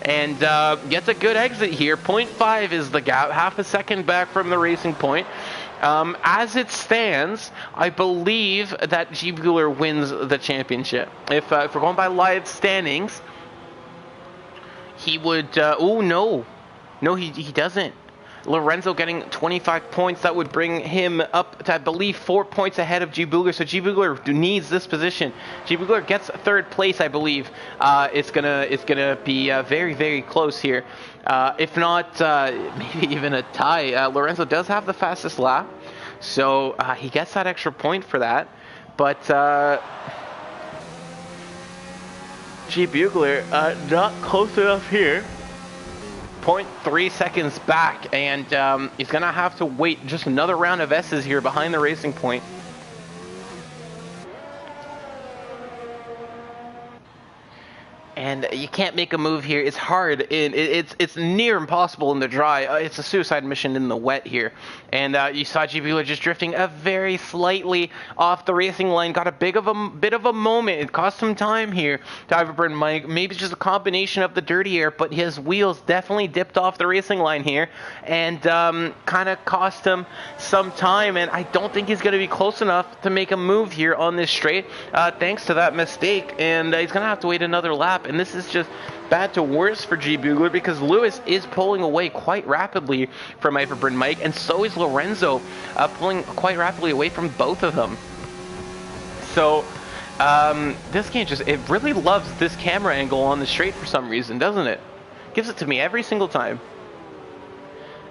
Speaker 1: and gets a good exit here. 0.5 is the gap, half a second back from the racing point. As it stands, I believe that G. Bueller wins the championship. If we're going by live standings, he would... oh, no. No, he doesn't. Lorenzo getting 25 points. That would bring him up to, I believe, 4 points ahead of G. Bueller. So G. Bueller needs this position. G. Bueller gets third place, I believe. It's gonna be very, very close here. If not, maybe even a tie. Lorenzo does have the fastest lap, so he gets that extra point for that. But G. Bueller not close enough here. 0.3 seconds back, and he's gonna have to wait just another round of S's here behind the racing point. And you can't make a move here. It's hard. It's near impossible in the dry. It's a suicide mission in the wet here. And you saw G. Bueller just drifting very slightly off the racing line. Got a bit of a moment. It cost some time here to Iverburn Mike. Maybe it's just a combination of the dirty air, but his wheels definitely dipped off the racing line here, and kind of cost him some time. And I don't think he's going to be close enough to make a move here on this straight, thanks to that mistake. And he's going to have to wait another lap. And this is just bad to worse for G. Bueller, because Lewis is pulling away quite rapidly from Iverburn Mike, and so is Lorenzo, pulling quite rapidly away from both of them. So this game it really loves this camera angle on the straight for some reason, doesn't it? Gives it to me every single time.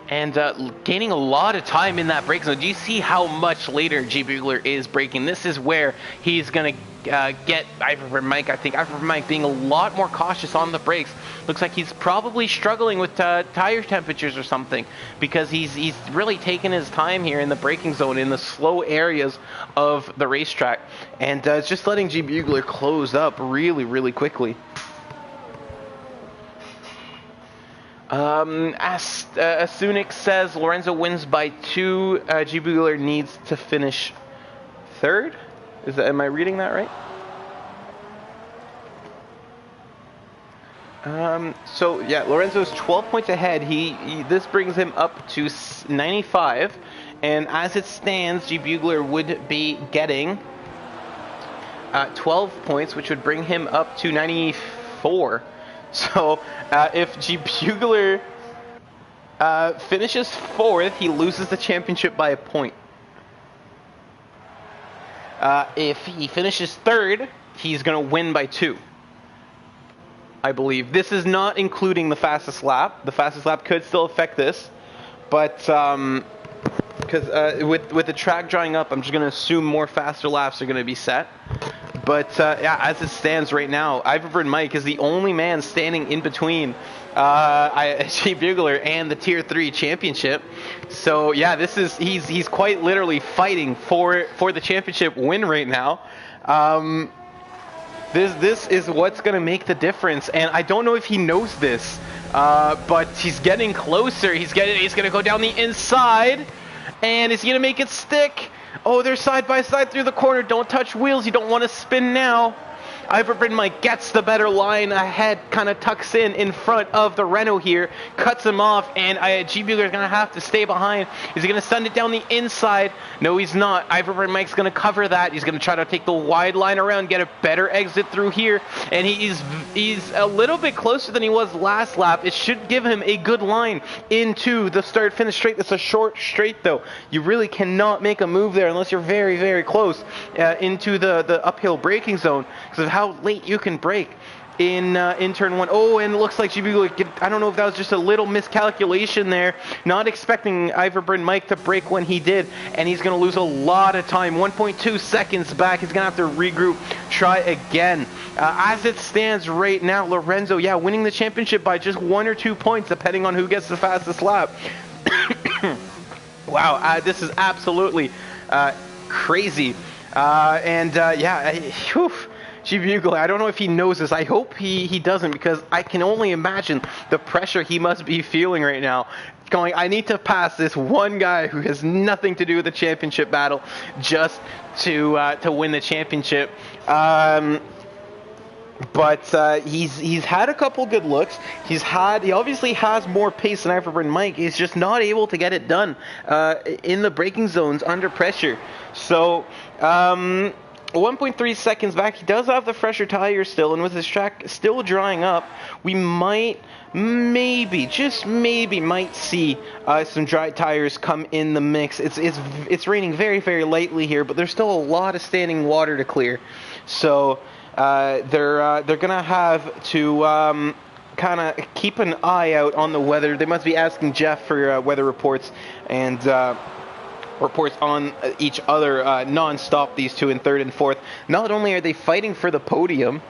Speaker 1: And gaining a lot of time in that break zone. Do you see how much later G. Bueller is braking? This is where he's going to get Iverburn Mike. I think Iverburn Mike being a lot more cautious on the brakes. Looks like he's probably struggling with tire temperatures or something, because he's really taking his time here in the braking zone in the slow areas of the racetrack. And it's just letting G. Bueller close up really quickly. As Sunik says, Lorenzo wins by 2. G. Bueller needs to finish third. Am I reading that right? So yeah, Lorenzo's 12 points ahead. This brings him up to 95, and as it stands, G. Bueller would be getting 12 points, which would bring him up to 94. So if G. Bueller finishes 4th, he loses the championship by a point. If he finishes 3rd, he's going to win by 2. I believe. This is not including the fastest lap. The fastest lap could still affect this, but because with the track drying up, I'm just going to assume more faster laps are going to be set. But yeah, as it stands right now, Iverburn Mike is the only man standing in between G. Bueller and the Tier 3 championship. So yeah, he's quite literally fighting for the championship win right now. This is what's going to make the difference, and I don't know if he knows this, but he's getting closer. He's going to go down the inside, and is he going to make it stick? Oh, they're side by side through the corner. Don't touch wheels. You don't want to spin now. Iverburn Mike gets the better line ahead, kind of tucks in front of the Renault here, cuts him off, and G. Bueller is going to have to stay behind. Is he going to send it down the inside? No, he's not. Iverburn Mike's going to cover that. He's going to try to take the wide line around, get a better exit through here, and he's a little bit closer than he was last lap. It should give him a good line into the start-finish straight. It's a short straight, though. You really cannot make a move there unless you're very close into the uphill braking zone, because of how late you can brake in turn 1. Oh, and it looks like G. Bueller, I don't know if that was just a little miscalculation there, not expecting Iverburn Mike to brake when he did, and he's going to lose a lot of time. 1.2 seconds back. He's going to have to regroup, try again. As it stands right now, Lorenzo, yeah, winning the championship by just 1 or 2 points, depending on who gets the fastest lap. Wow, this is absolutely crazy. Yeah, whew. G. Bueller, I don't know if he knows this. I hope he doesn't, because I can only imagine the pressure he must be feeling right now. Going, I need to pass this one guy who has nothing to do with the championship battle just to win the championship. But he's had a couple good looks. He obviously has more pace than Iverbryn Mike. He's just not able to get it done in the braking zones under pressure. So 1.3 seconds back. He does have the fresher tire still, and with his track still drying up, we might just maybe might see some dry tires come in the mix. It's raining very, very lightly here, but there's still a lot of standing water to clear. So they're gonna have to kind of keep an eye out on the weather. They must be asking Jeff for weather reports and reports on each other non-stop, these two in third and fourth. Not only are they fighting for the podium,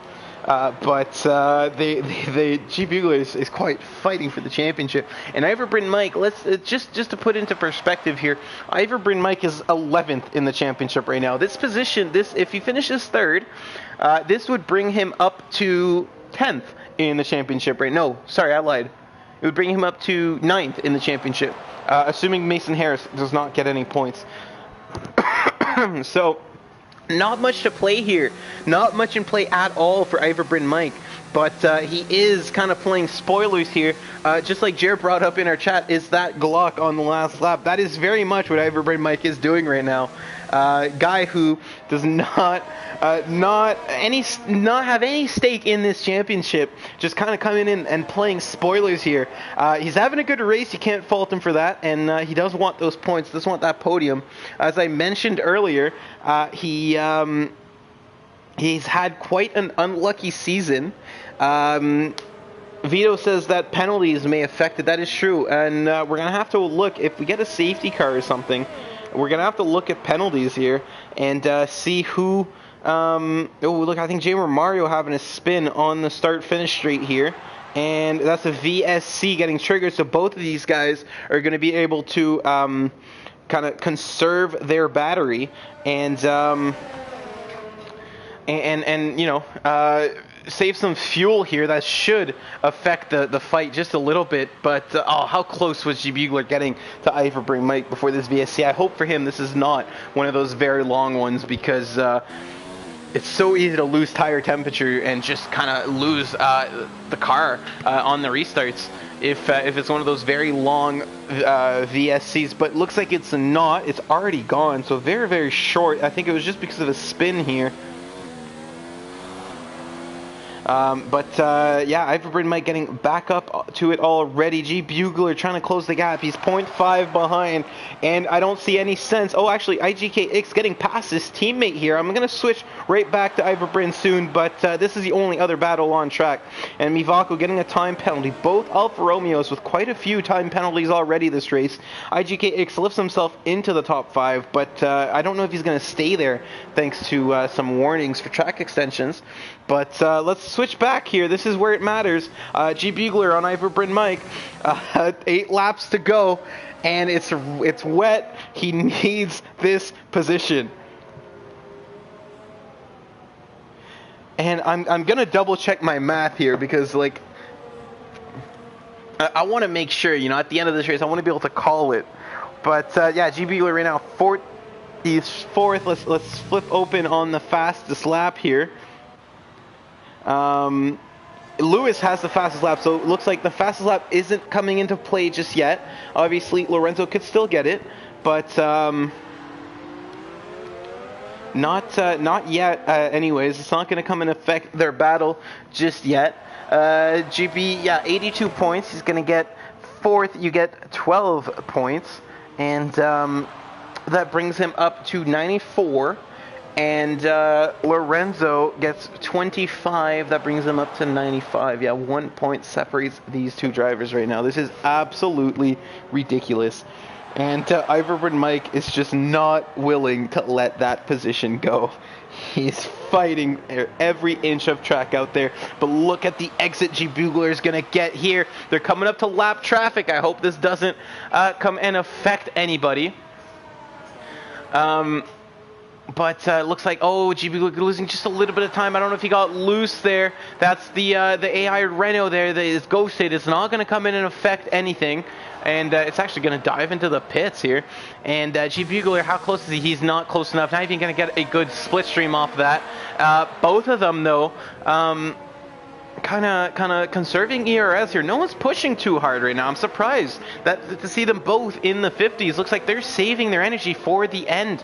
Speaker 1: but G Bugler is quite fighting for the championship. And Iverbryn Mike, let's just to put into perspective here, Iverbryn Mike is 11th in the championship right now. This position, if he finishes third, this would bring him up to 10th in the championship right now. No, sorry, I lied. It would bring him up to 9th in the championship, assuming Mason Harris does not get any points. So, not much to play here. Not much in play at all for Iverbryn Mike. But he is kind of playing spoilers here. Just like Jared brought up in our chat, is that Glock on the last lap. That is very much what Iverbryn Mike is doing right now. Guy who does not have any stake in this championship, just kind of coming in and playing spoilers here. He's having a good race, you can't fault him for that, and he does want those points, does want that podium. As I mentioned earlier, he's had quite an unlucky season. Vito says that penalties may affect it. That is true, and we're going to have to look, if we get a safety car or something, we're going to have to look at penalties here and see who... oh, look, I think Jamer Mario having a spin on the start-finish straight here. And that's a VSC getting triggered, so both of these guys are going to be able to kind of conserve their battery and you know, save some fuel here. That should affect the fight just a little bit. But oh, how close was G Bugler getting to Iverbryn Mike before this VSC? I hope for him this is not one of those very long ones, because it's so easy to lose tire temperature and just kind of lose the car on the restarts if it's one of those very long VSCs. But looks like it's not. It's already gone. So very, very short. I think it was just because of a spin here. Yeah, Iverbryn Mike getting back up to it already. G Bugler trying to close the gap. He's 0.5 behind, and I don't see any sense. Oh, actually, IGKX getting past his teammate here. I'm going to switch right back to Iverbryn soon, but this is the only other battle on track. And Mivako getting a time penalty. Both Alfa Romeos with quite a few time penalties already this race. IGKX lifts himself into the top 5, but I don't know if he's going to stay there thanks to some warnings for track extensions. But let's switch back here. This is where it matters. G Bugler on Iverbryn Mike. 8 laps to go, and it's wet. He needs this position. And I'm gonna double check my math here, because like I want to make sure, you know, at the end of this race I want to be able to call it. But yeah, G Bugler right now he's fourth. Let's flip open on the fastest lap here. Lewis has the fastest lap, so it looks like the fastest lap isn't coming into play just yet. Obviously, Lorenzo could still get it, but not yet. Anyways, it's not going to come and affect their battle just yet. GB, yeah, 82 points. He's going to get fourth. You get 12 points, and that brings him up to 94. And Lorenzo gets 25. That brings him up to 95. Yeah, 1 point separates these two drivers right now. This is absolutely ridiculous. And Iverbryn Mike is just not willing to let that position go. He's fighting every inch of track out there. But look at the exit G Bugler is going to get here. They're coming up to lap traffic. I hope this doesn't come and affect anybody. But looks like, oh, GB losing just a little bit of time. I don't know if he got loose there. That's the AI Renault there that is ghosted. It's not going to come in and affect anything. And it's actually going to dive into the pits here. And G Bugler, how close is he? He's not close enough. Not even going to get a good split stream off of that. Both of them, though, kind of conserving ERS here. No one's pushing too hard right now. I'm surprised that to see them both in the 50s. Looks like they're saving their energy for the end.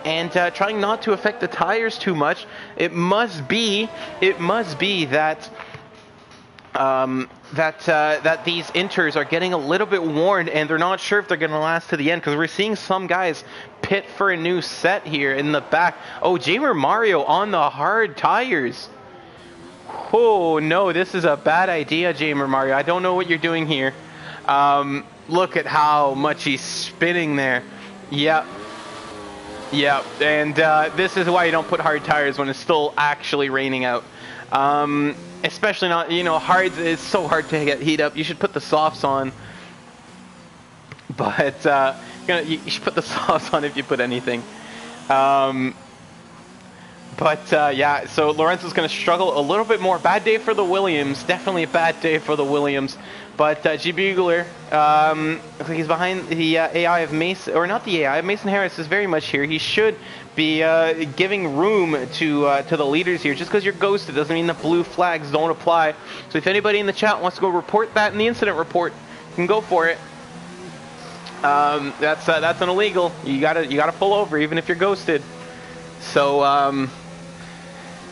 Speaker 1: And trying not to affect the tires too much. It must be that that these inters are getting a little bit worn, and they're not sure if they're going to last to the end, because we're seeing some guys pit for a new set here in the back. Oh, Jamer Mario on the hard tires. Oh no, this is a bad idea, Jamer Mario. I don't know what you're doing here. Look at how much he's spinning there. Yep. Yeah, and this is why you don't put hard tires when it's still actually raining out. Especially not, hard. It's so hard to get heat up. You should put the softs on. But you should put the softs on if you put anything. Yeah, so Lorenzo's going to struggle a little bit more. Bad day for the Williams. Definitely a bad day for the Williams. But G Bugler, looks like he's behind the AI of Mason, or not the AI. Mason Harris is very much here. He should be giving room to the leaders here. Just because you're ghosted doesn't mean the blue flags don't apply. So if anybody in the chat wants to go report that in the incident report, you can go for it. That's an illegal. You gotta pull over even if you're ghosted. So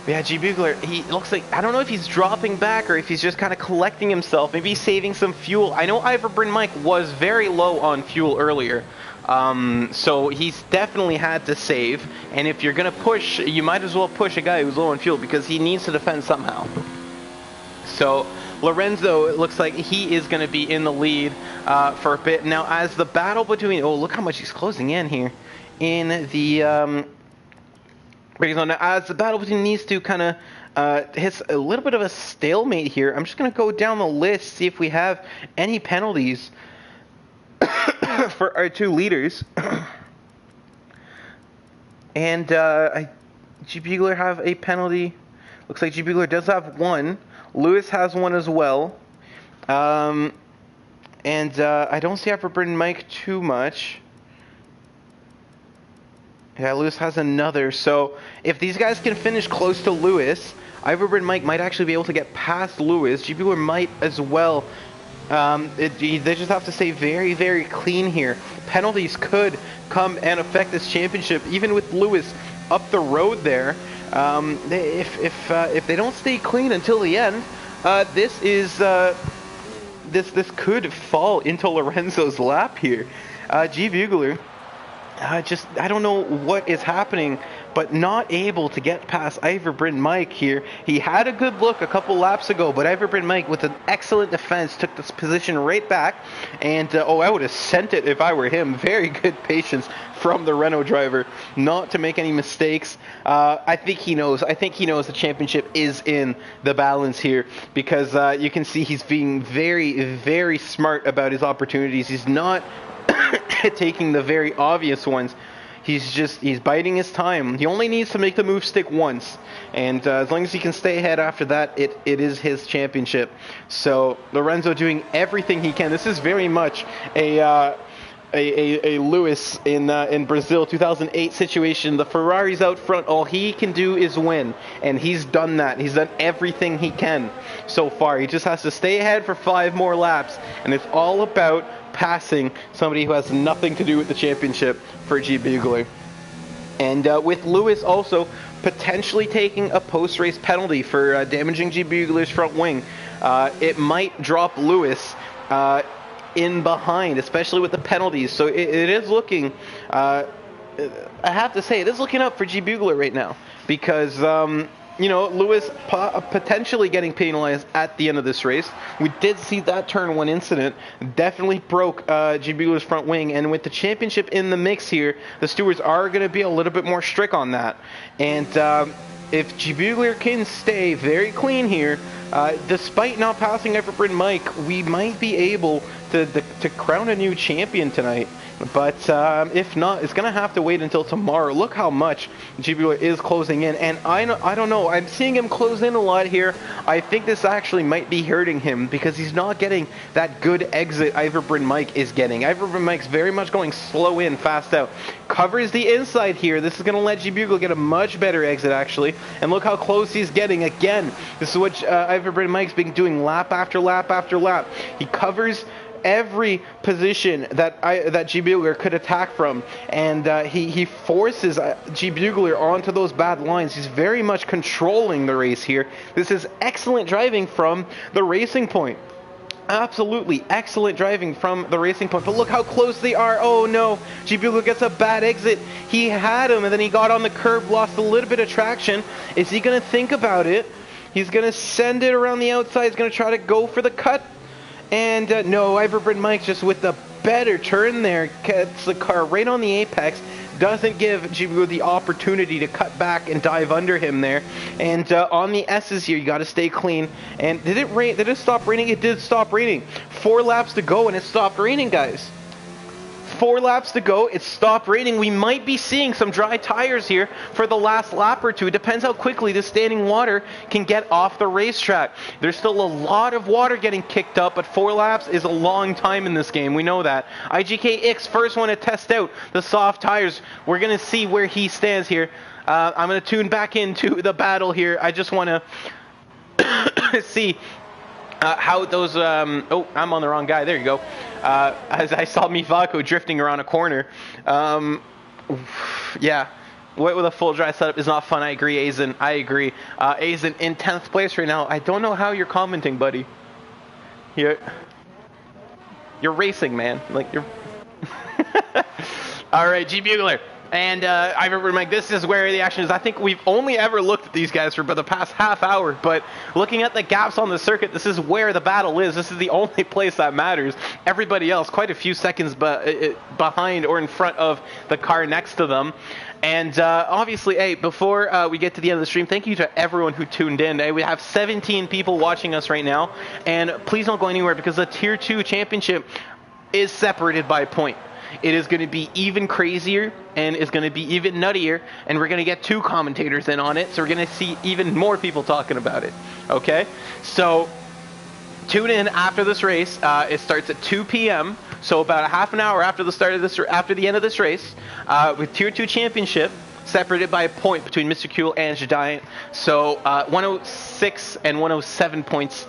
Speaker 1: yeah, G Bugler, he looks like, I don't know if he's dropping back or if he's just kind of collecting himself. Maybe he's saving some fuel. I know Iverbryn Mike was very low on fuel earlier. So he's definitely had to save. And if you're going to push, you might as well push a guy who's low on fuel because he needs to defend somehow. So Lorenzo, it looks like he is going to be in the lead for a bit. Now, as the battle between, oh, look how much he's closing in here in the... as the battle between these two kind of hits a little bit of a stalemate here, I'm just going to go down the list, see if we have any penalties for our two leaders. And G Bugler have a penalty. Looks like G Bugler does have one. Lewis has one as well. And I don't see Iverbryn Mike too much. Yeah, Lewis has another. So if these guys can finish close to Lewis, Iverbryn Mike might actually be able to get past Lewis. G Bugler might as well. They just have to stay very, very clean here. Penalties could come and affect this championship, even with Lewis up the road there. If they don't stay clean until the end, this could fall into Lorenzo's lap here. G Bugler. I don't know what is happening, but not able to get past Iverbryn Mike here. He had a good look a couple laps ago, but Iverbryn Mike with an excellent defense took this position right back. And, I would have sent it if I were him. Very good patience from the Renault driver not to make any mistakes. I think he knows the championship is in the balance here because you can see he's being very, very smart about his opportunities. He's not taking the very obvious ones. He's biding his time. He only needs to make the move stick once, and as long as he can stay ahead after that, it is his championship. So Lorenzo doing everything he can. This is very much a Lewis in Brazil 2008 situation. The Ferrari's out front. All he can do is win, and he's done that. He's done everything he can so far. He just has to stay ahead for 5 more laps, and it's all about passing somebody who has nothing to do with the championship for G Bugler. And with Lewis also potentially taking a post-race penalty for damaging G Bugler's front wing, it might drop Lewis in behind, especially with the penalties. So it is looking, I have to say, it is looking up for G Bugler right now because Lewis potentially getting penalized at the end of this race. We did see that turn 1 incident definitely broke G Bugler's front wing, and with the championship in the mix here, the stewards are going to be a little bit more strict on that. And if G Bugler can stay very clean here, despite not passing Iverbryn Mike, we might be able to crown a new champion tonight. But if not, it's going to have to wait until tomorrow. Look how much Gbugler is closing in. And I don't know. I'm seeing him close in a lot here. I think this actually might be hurting him because he's not getting that good exit Iverbryn Mike is getting. Iverbryn Mike's very much going slow in, fast out. Covers the inside here. This is going to let Gbugler get a much better exit, actually. And look how close he's getting again. This is what Iverbryn Mike's been doing lap after lap after lap. He covers every position that Gbugler could attack from, and he forces Gbugler onto those bad lines. He's very much controlling the race here. This is excellent driving from the Racing Point. Absolutely excellent driving from the Racing Point. But look how close they are. Oh no, Gbugler gets a bad exit. He had him, and then he got on the curb, lost a little bit of traction. Is he going to think about it? He's going to send it around the outside. He's going to try to go for the cut. And no, Iverbryn Mike just with the better turn there, gets the car right on the apex, doesn't give Gbugler the opportunity to cut back and dive under him there. And on the S's here, you got to stay clean. And did it rain? Did it stop raining? It did stop raining. 4 laps to go and it stopped raining, guys. 4 laps to go. It stopped raining. We might be seeing some dry tires here for the last lap or two. It depends how quickly the standing water can get off the racetrack. There's still a lot of water getting kicked up, but 4 laps is a long time in this game. We know that. IGKX first one to test out the soft tires. We're going to see where he stands here. I'm going to tune back into the battle here. I just want to see how those oh, I'm on the wrong guy. There you go. As I saw Mivako drifting around a corner. Yeah, what with a full dry setup is not fun. I agree, Azen. I agree. Azen in 10th place right now. I don't know how you're commenting, buddy. You're racing, man. Like you're. All right, Gbugler. And Iverbryn Mike, this is where the action is. I think we've only ever looked at these guys for the past half hour, but looking at the gaps on the circuit, this is where the battle is. This is the only place that matters. Everybody else, quite a few seconds behind or in front of the car next to them. And obviously, hey, before we get to the end of the stream, thank you to everyone who tuned in. Hey, we have 17 people watching us right now. And please don't go anywhere because the Tier 2 championship is separated by a point. It is going to be even crazier, and it's going to be even nuttier, and we're going to get 2 commentators in on it, so we're going to see even more people talking about it, okay? So, tune in after this race. It starts at 2 p.m., so about a half an hour after the start of this, after the end of this race, with Tier 2 Championship, separated by a point between Mr. Kuhl and Giant. So 106 and 107 points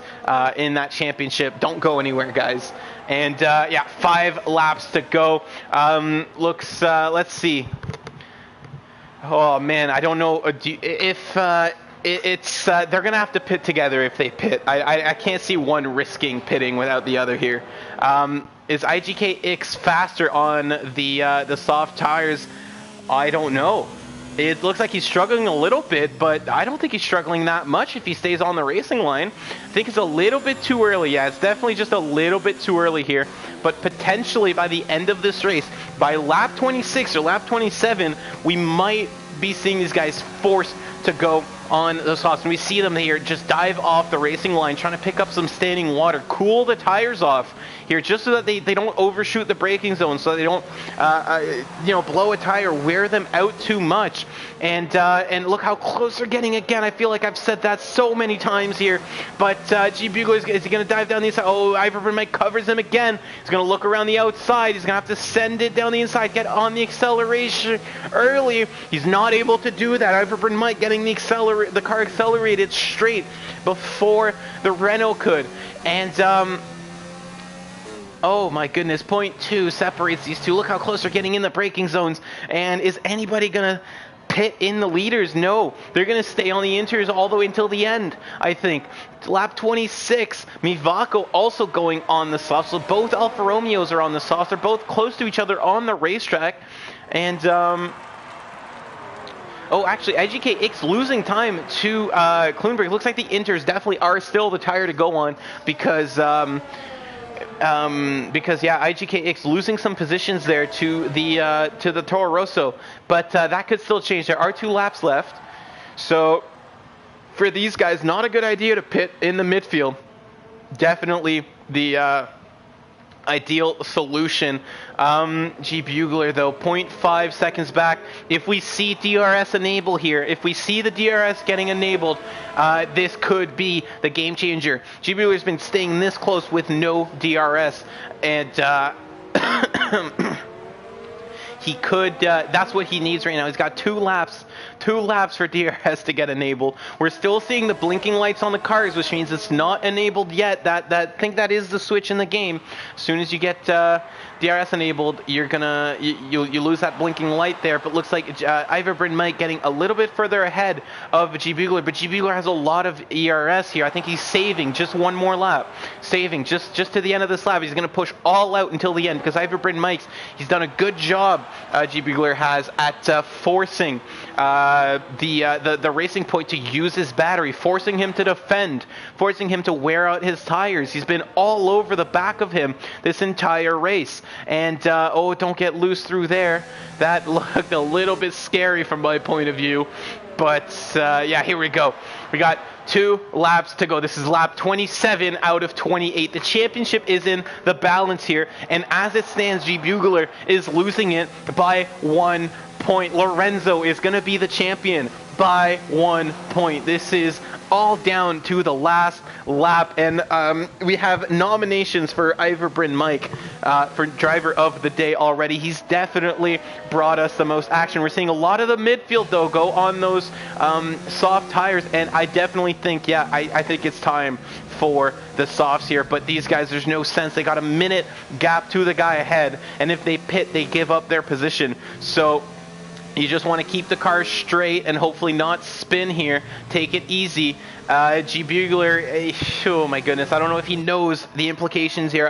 Speaker 1: in that championship. Don't go anywhere, guys. And yeah, 5 laps to go. Let's see. Oh man, I don't know if they're gonna have to pit together if they pit. I can't see one risking pitting without the other here. Is IGKX faster on the soft tires? I don't know. It looks like he's struggling a little bit, but I don't think he's struggling that much if he stays on the racing line. I think it's a little bit too early. Yeah, it's definitely just a little bit too early here. But potentially by the end of this race, by lap 26 or lap 27, we might be seeing these guys forced to go on the softs. And we see them here just dive off the racing line, trying to pick up some standing water, cool the tires off here, just so that they don't overshoot the braking zone, so they don't blow a tire, wear them out too much. And look how close they're getting again. I feel like I've said that so many times here. But Gbugler, is he going to dive down the inside? Oh, Iverbryn Mike covers him again. He's going to look around the outside. He's going to have to send it down the inside, get on the acceleration early. He's not able to do that. Iverbryn Mike getting the car accelerated straight before the Renault could. And oh my goodness, point 2 separates these two. Look how close they're getting in the braking zones. And is anybody going to pit in the leaders? No, they're going to stay on the inters all the way until the end, I think. Lap 26, Mivako also going on the soft. So both Alfa Romeos are on the soft. They're both close to each other on the racetrack. And oh, actually, IGKX losing time to Kloonberg. Looks like the inters definitely are still the tire to go on because yeah, IGKX losing some positions there to the Toro Rosso, but that could still change. There are 2 laps left, so for these guys, not a good idea to pit in the midfield. Definitely the ideal solution. G Bugler though, 0.5 seconds back. If we see DRS enable here, if we see the DRS getting enabled, this could be the game changer. G Bugler's been staying this close with no DRS, and he could, that's what he needs right now. He's got 2 laps for DRS to get enabled. We're still seeing the blinking lights on the cars, which means it's not enabled yet. I think that is the switch in the game. As soon as you get DRS enabled, you're gonna you lose that blinking light there. But looks like Iverbryn Mike getting a little bit further ahead of G Bugler, but G Bugler has a lot of ERS here. I think he's saving just one more lap, saving just to the end of this lap. He's gonna push all out until the end because Iverbryn Mike's, he's done a good job. G Bugler has at forcing the Racing Point to use his battery, forcing him to defend, forcing him to wear out his tires. He's been all over the back of him this entire race. And, oh, don't get loose through there. That looked a little bit scary from my point of view. But, yeah, here we go. We got 2 laps to go. This is lap 27 out of 28. The championship is in the balance here. And as it stands, G Bugler is losing it by 1 point. Lorenzo is going to be the champion by 1 point. This is all down to the last lap, and we have nominations for Iverbryn Mike for driver of the day already. He's definitely brought us the most action. We're seeing a lot of the midfield though go on those soft tires, and I definitely think, yeah, I think it's time for the softs here. But these guys, there's no sense. They got a minute gap to the guy ahead, and if they pit, they give up their position. So you just want to keep the car straight and hopefully not spin here. Take it easy. G Bugler, oh my goodness, I don't know if he knows the implications here,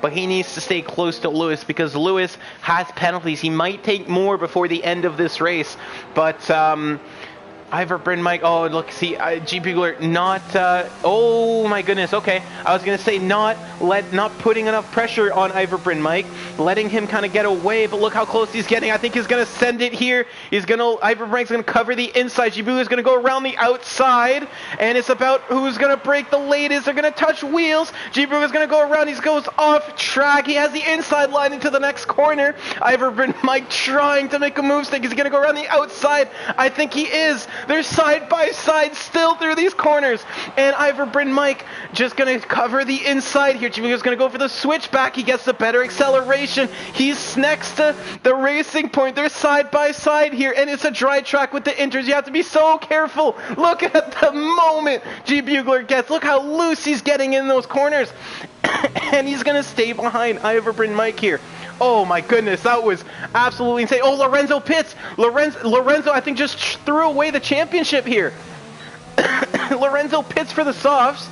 Speaker 1: but he needs to stay close to Lewis because Lewis has penalties. He might take more before the end of this race, but Iverbryn Mike, oh look, see, G Bugler not, oh my goodness, okay, I was going to say not putting enough pressure on Iverbryn Mike, letting him kind of get away, but look how close he's getting. I think he's going to send it here. Iverbryn Mike's going to cover the inside. G Bugler's going to go around the outside, and it's about who's going to break the latest. They're going to touch wheels. G Bugler's going to go around. He goes off track. He has the inside line into the next corner. Iverbryn Mike trying to make a move stick. Is he going to go around the outside? I think he is. They're side by side still through these corners. And Iverbryn Mike just going to cover the inside here. G Bugler's going to go for the switchback. He gets the better acceleration. He's next to the Racing Point. They're side by side here. And it's a dry track with the inters. You have to be so careful. Look at the moment G Bugler gets. Look how loose he's getting in those corners. And he's going to stay behind Iverbryn Mike here. Oh my goodness, that was absolutely insane. Oh, Lorenzo pits. Lorenzo, I think, just threw away the championship here. Lorenzo pits for the softs.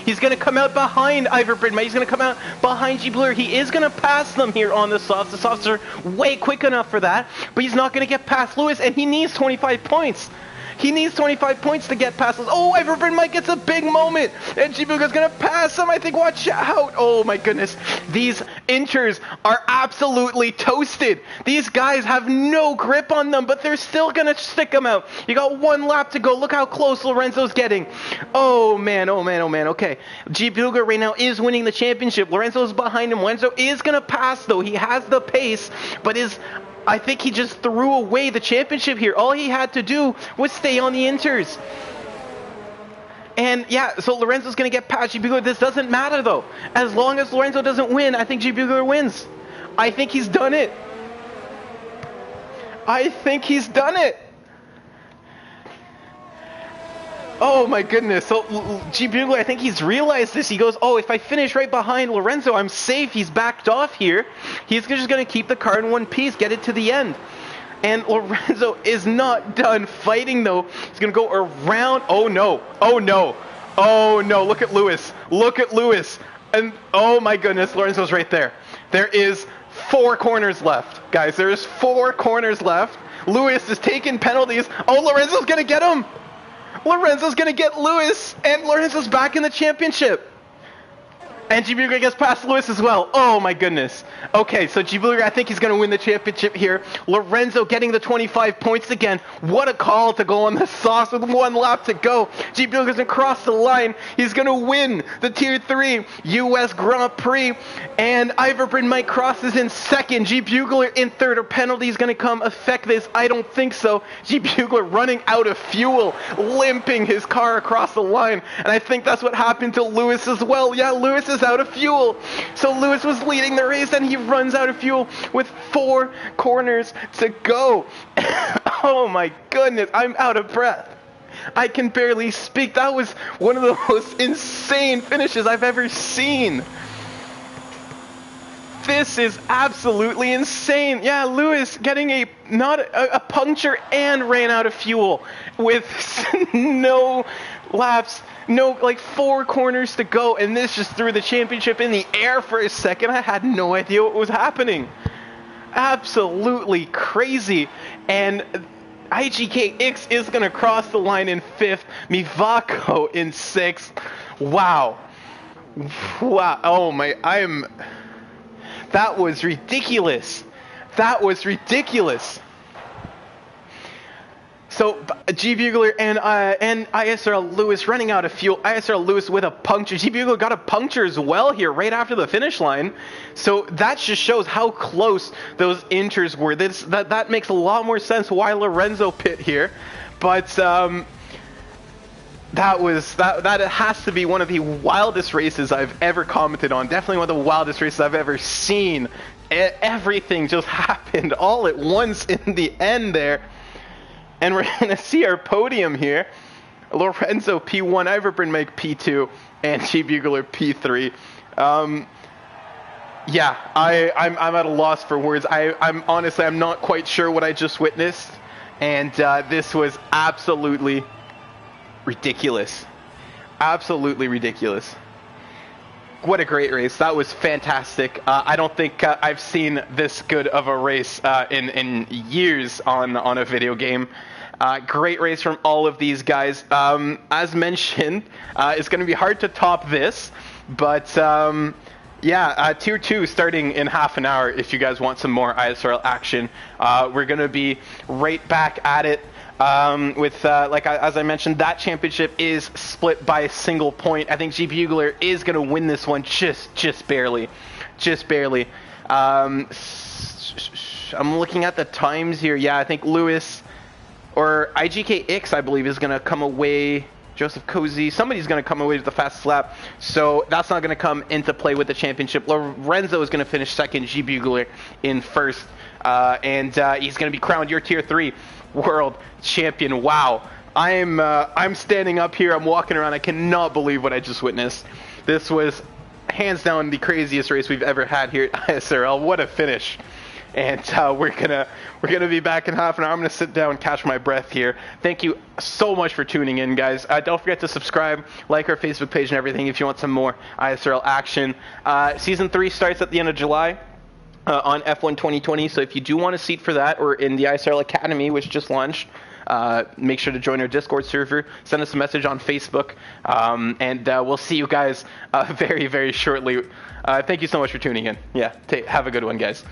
Speaker 1: He's going to come out behind Iverbryn Mike. He's going to come out behind G Bugler. He is going to pass them here on the softs. The softs are way quick enough for that, but he's not going to get past Lewis, and he needs 25 points. He needs 25 points to get past us. Oh, Iverbryn Mike gets a big moment. And G Bugler's going to pass him. I think, watch out. Oh, my goodness. These inters are absolutely toasted. These guys have no grip on them, but they're still going to stick them out. You got 1 lap to go. Look how close Lorenzo's getting. Oh, man. Oh, man. Oh, man. Okay. G Bugler right now is winning the championship. Lorenzo's behind him. Lorenzo is going to pass, though. He has the pace, but I think he just threw away the championship here. All he had to do was stay on the inters. And yeah, so Lorenzo's going to get past G Bugler. This doesn't matter though. As long as Lorenzo doesn't win, I think G Bugler wins. I think he's done it. I think he's done it. Oh my goodness. So G Bugler, I think he's realized this. He goes, oh, if I finish right behind Lorenzo, I'm safe. He's backed off here. He's just going to keep the car in one piece, get it to the end. And Lorenzo is not done fighting though. He's going to go around. Oh no. Oh no. Oh no. Look at Lewis. Look at Lewis. And oh my goodness, Lorenzo's right there. There is 4 corners left. Guys, there is 4 corners left. Lewis is taking penalties. Oh, Lorenzo's going to get him. Lorenzo's going to get Lewis, and Lorenzo's back in the championship. And G Bugler gets past Lewis as well. Oh my goodness. Okay, so G Bugler, I think he's going to win the championship here. Lorenzo getting the 25 points again. What a call to go on the sauce with 1 lap to go. G Bugler's going to cross the line. He's going to win the Tier 3 US Grand Prix. And Iverbryn might crosses in second. G Bugler in third. Are penalties going to come affect this? I don't think so. G Bugler running out of fuel, limping his car across the line. And I think that's what happened to Lewis as well. Yeah, Lewis is out of fuel. So Lewis was leading the race and he runs out of fuel with 4 corners to go. Oh my goodness, I'm out of breath. I can barely speak. That was one of the most insane finishes I've ever seen. This is absolutely insane. Yeah, Lewis getting a puncture and ran out of fuel with no laps, like 4 corners to go, and this just threw the championship in the air for a second. I had no idea what was happening. Absolutely crazy. And IGKX is going to cross the line in 5th, Mivako in 6th. Wow. Wow. Oh my, that was ridiculous. That was ridiculous. So G Bugler and ISRL Lewis running out of fuel. ISRL Lewis with a puncture. G Bugler got a puncture as well here right after the finish line. So that just shows how close those inters were. That makes a lot more sense why Lorenzo pit here. But that has to be one of the wildest races I've ever commented on. Definitely one of the wildest races I've ever seen. Everything just happened all at once in the end there. And we're going to see our podium here. Lorenzo P1, Iverbryn make P2, and G Bugler P3. Yeah, I'm at a loss for words. I'm honestly, I'm not quite sure what I just witnessed. And this was absolutely ridiculous. Absolutely ridiculous. What a great race. That was fantastic. I don't think I've seen this good of a race in years on a video game. Great race from all of these guys. As mentioned, it's going to be hard to top this, but yeah, Tier 2 starting in half an hour if you guys want some more ISRL action. We're going to be right back at it. With as I mentioned, that championship is split by a single point. I think G Bugler is going to win this one just barely. I'm looking at the times here. Yeah, I think Lewis or IGKX, I believe, is going to come away. Joseph Cozy, somebody's going to come away with the fastest lap, so that's not going to come into play with the championship. Lorenzo is going to finish second, G Bugler in first, and he's going to be crowned your Tier 3 world champion. Wow. I'm standing up here, I'm walking around, I cannot believe what I just witnessed. This was hands down the craziest race we've ever had here at ISRL. What a finish. And we're gonna be back in half an hour. I'm gonna sit down and catch my breath here. Thank you so much for tuning in, guys. Don't forget to subscribe, like our Facebook page and everything if you want some more ISRL action. Season 3 starts at the end of July. On F1 2020, so if you do want a seat for that, or in the ISRL Academy, which just launched, make sure to join our Discord server, send us a message on Facebook, and we'll see you guys very, very shortly. Thank you so much for tuning in. Yeah, have a good one, guys.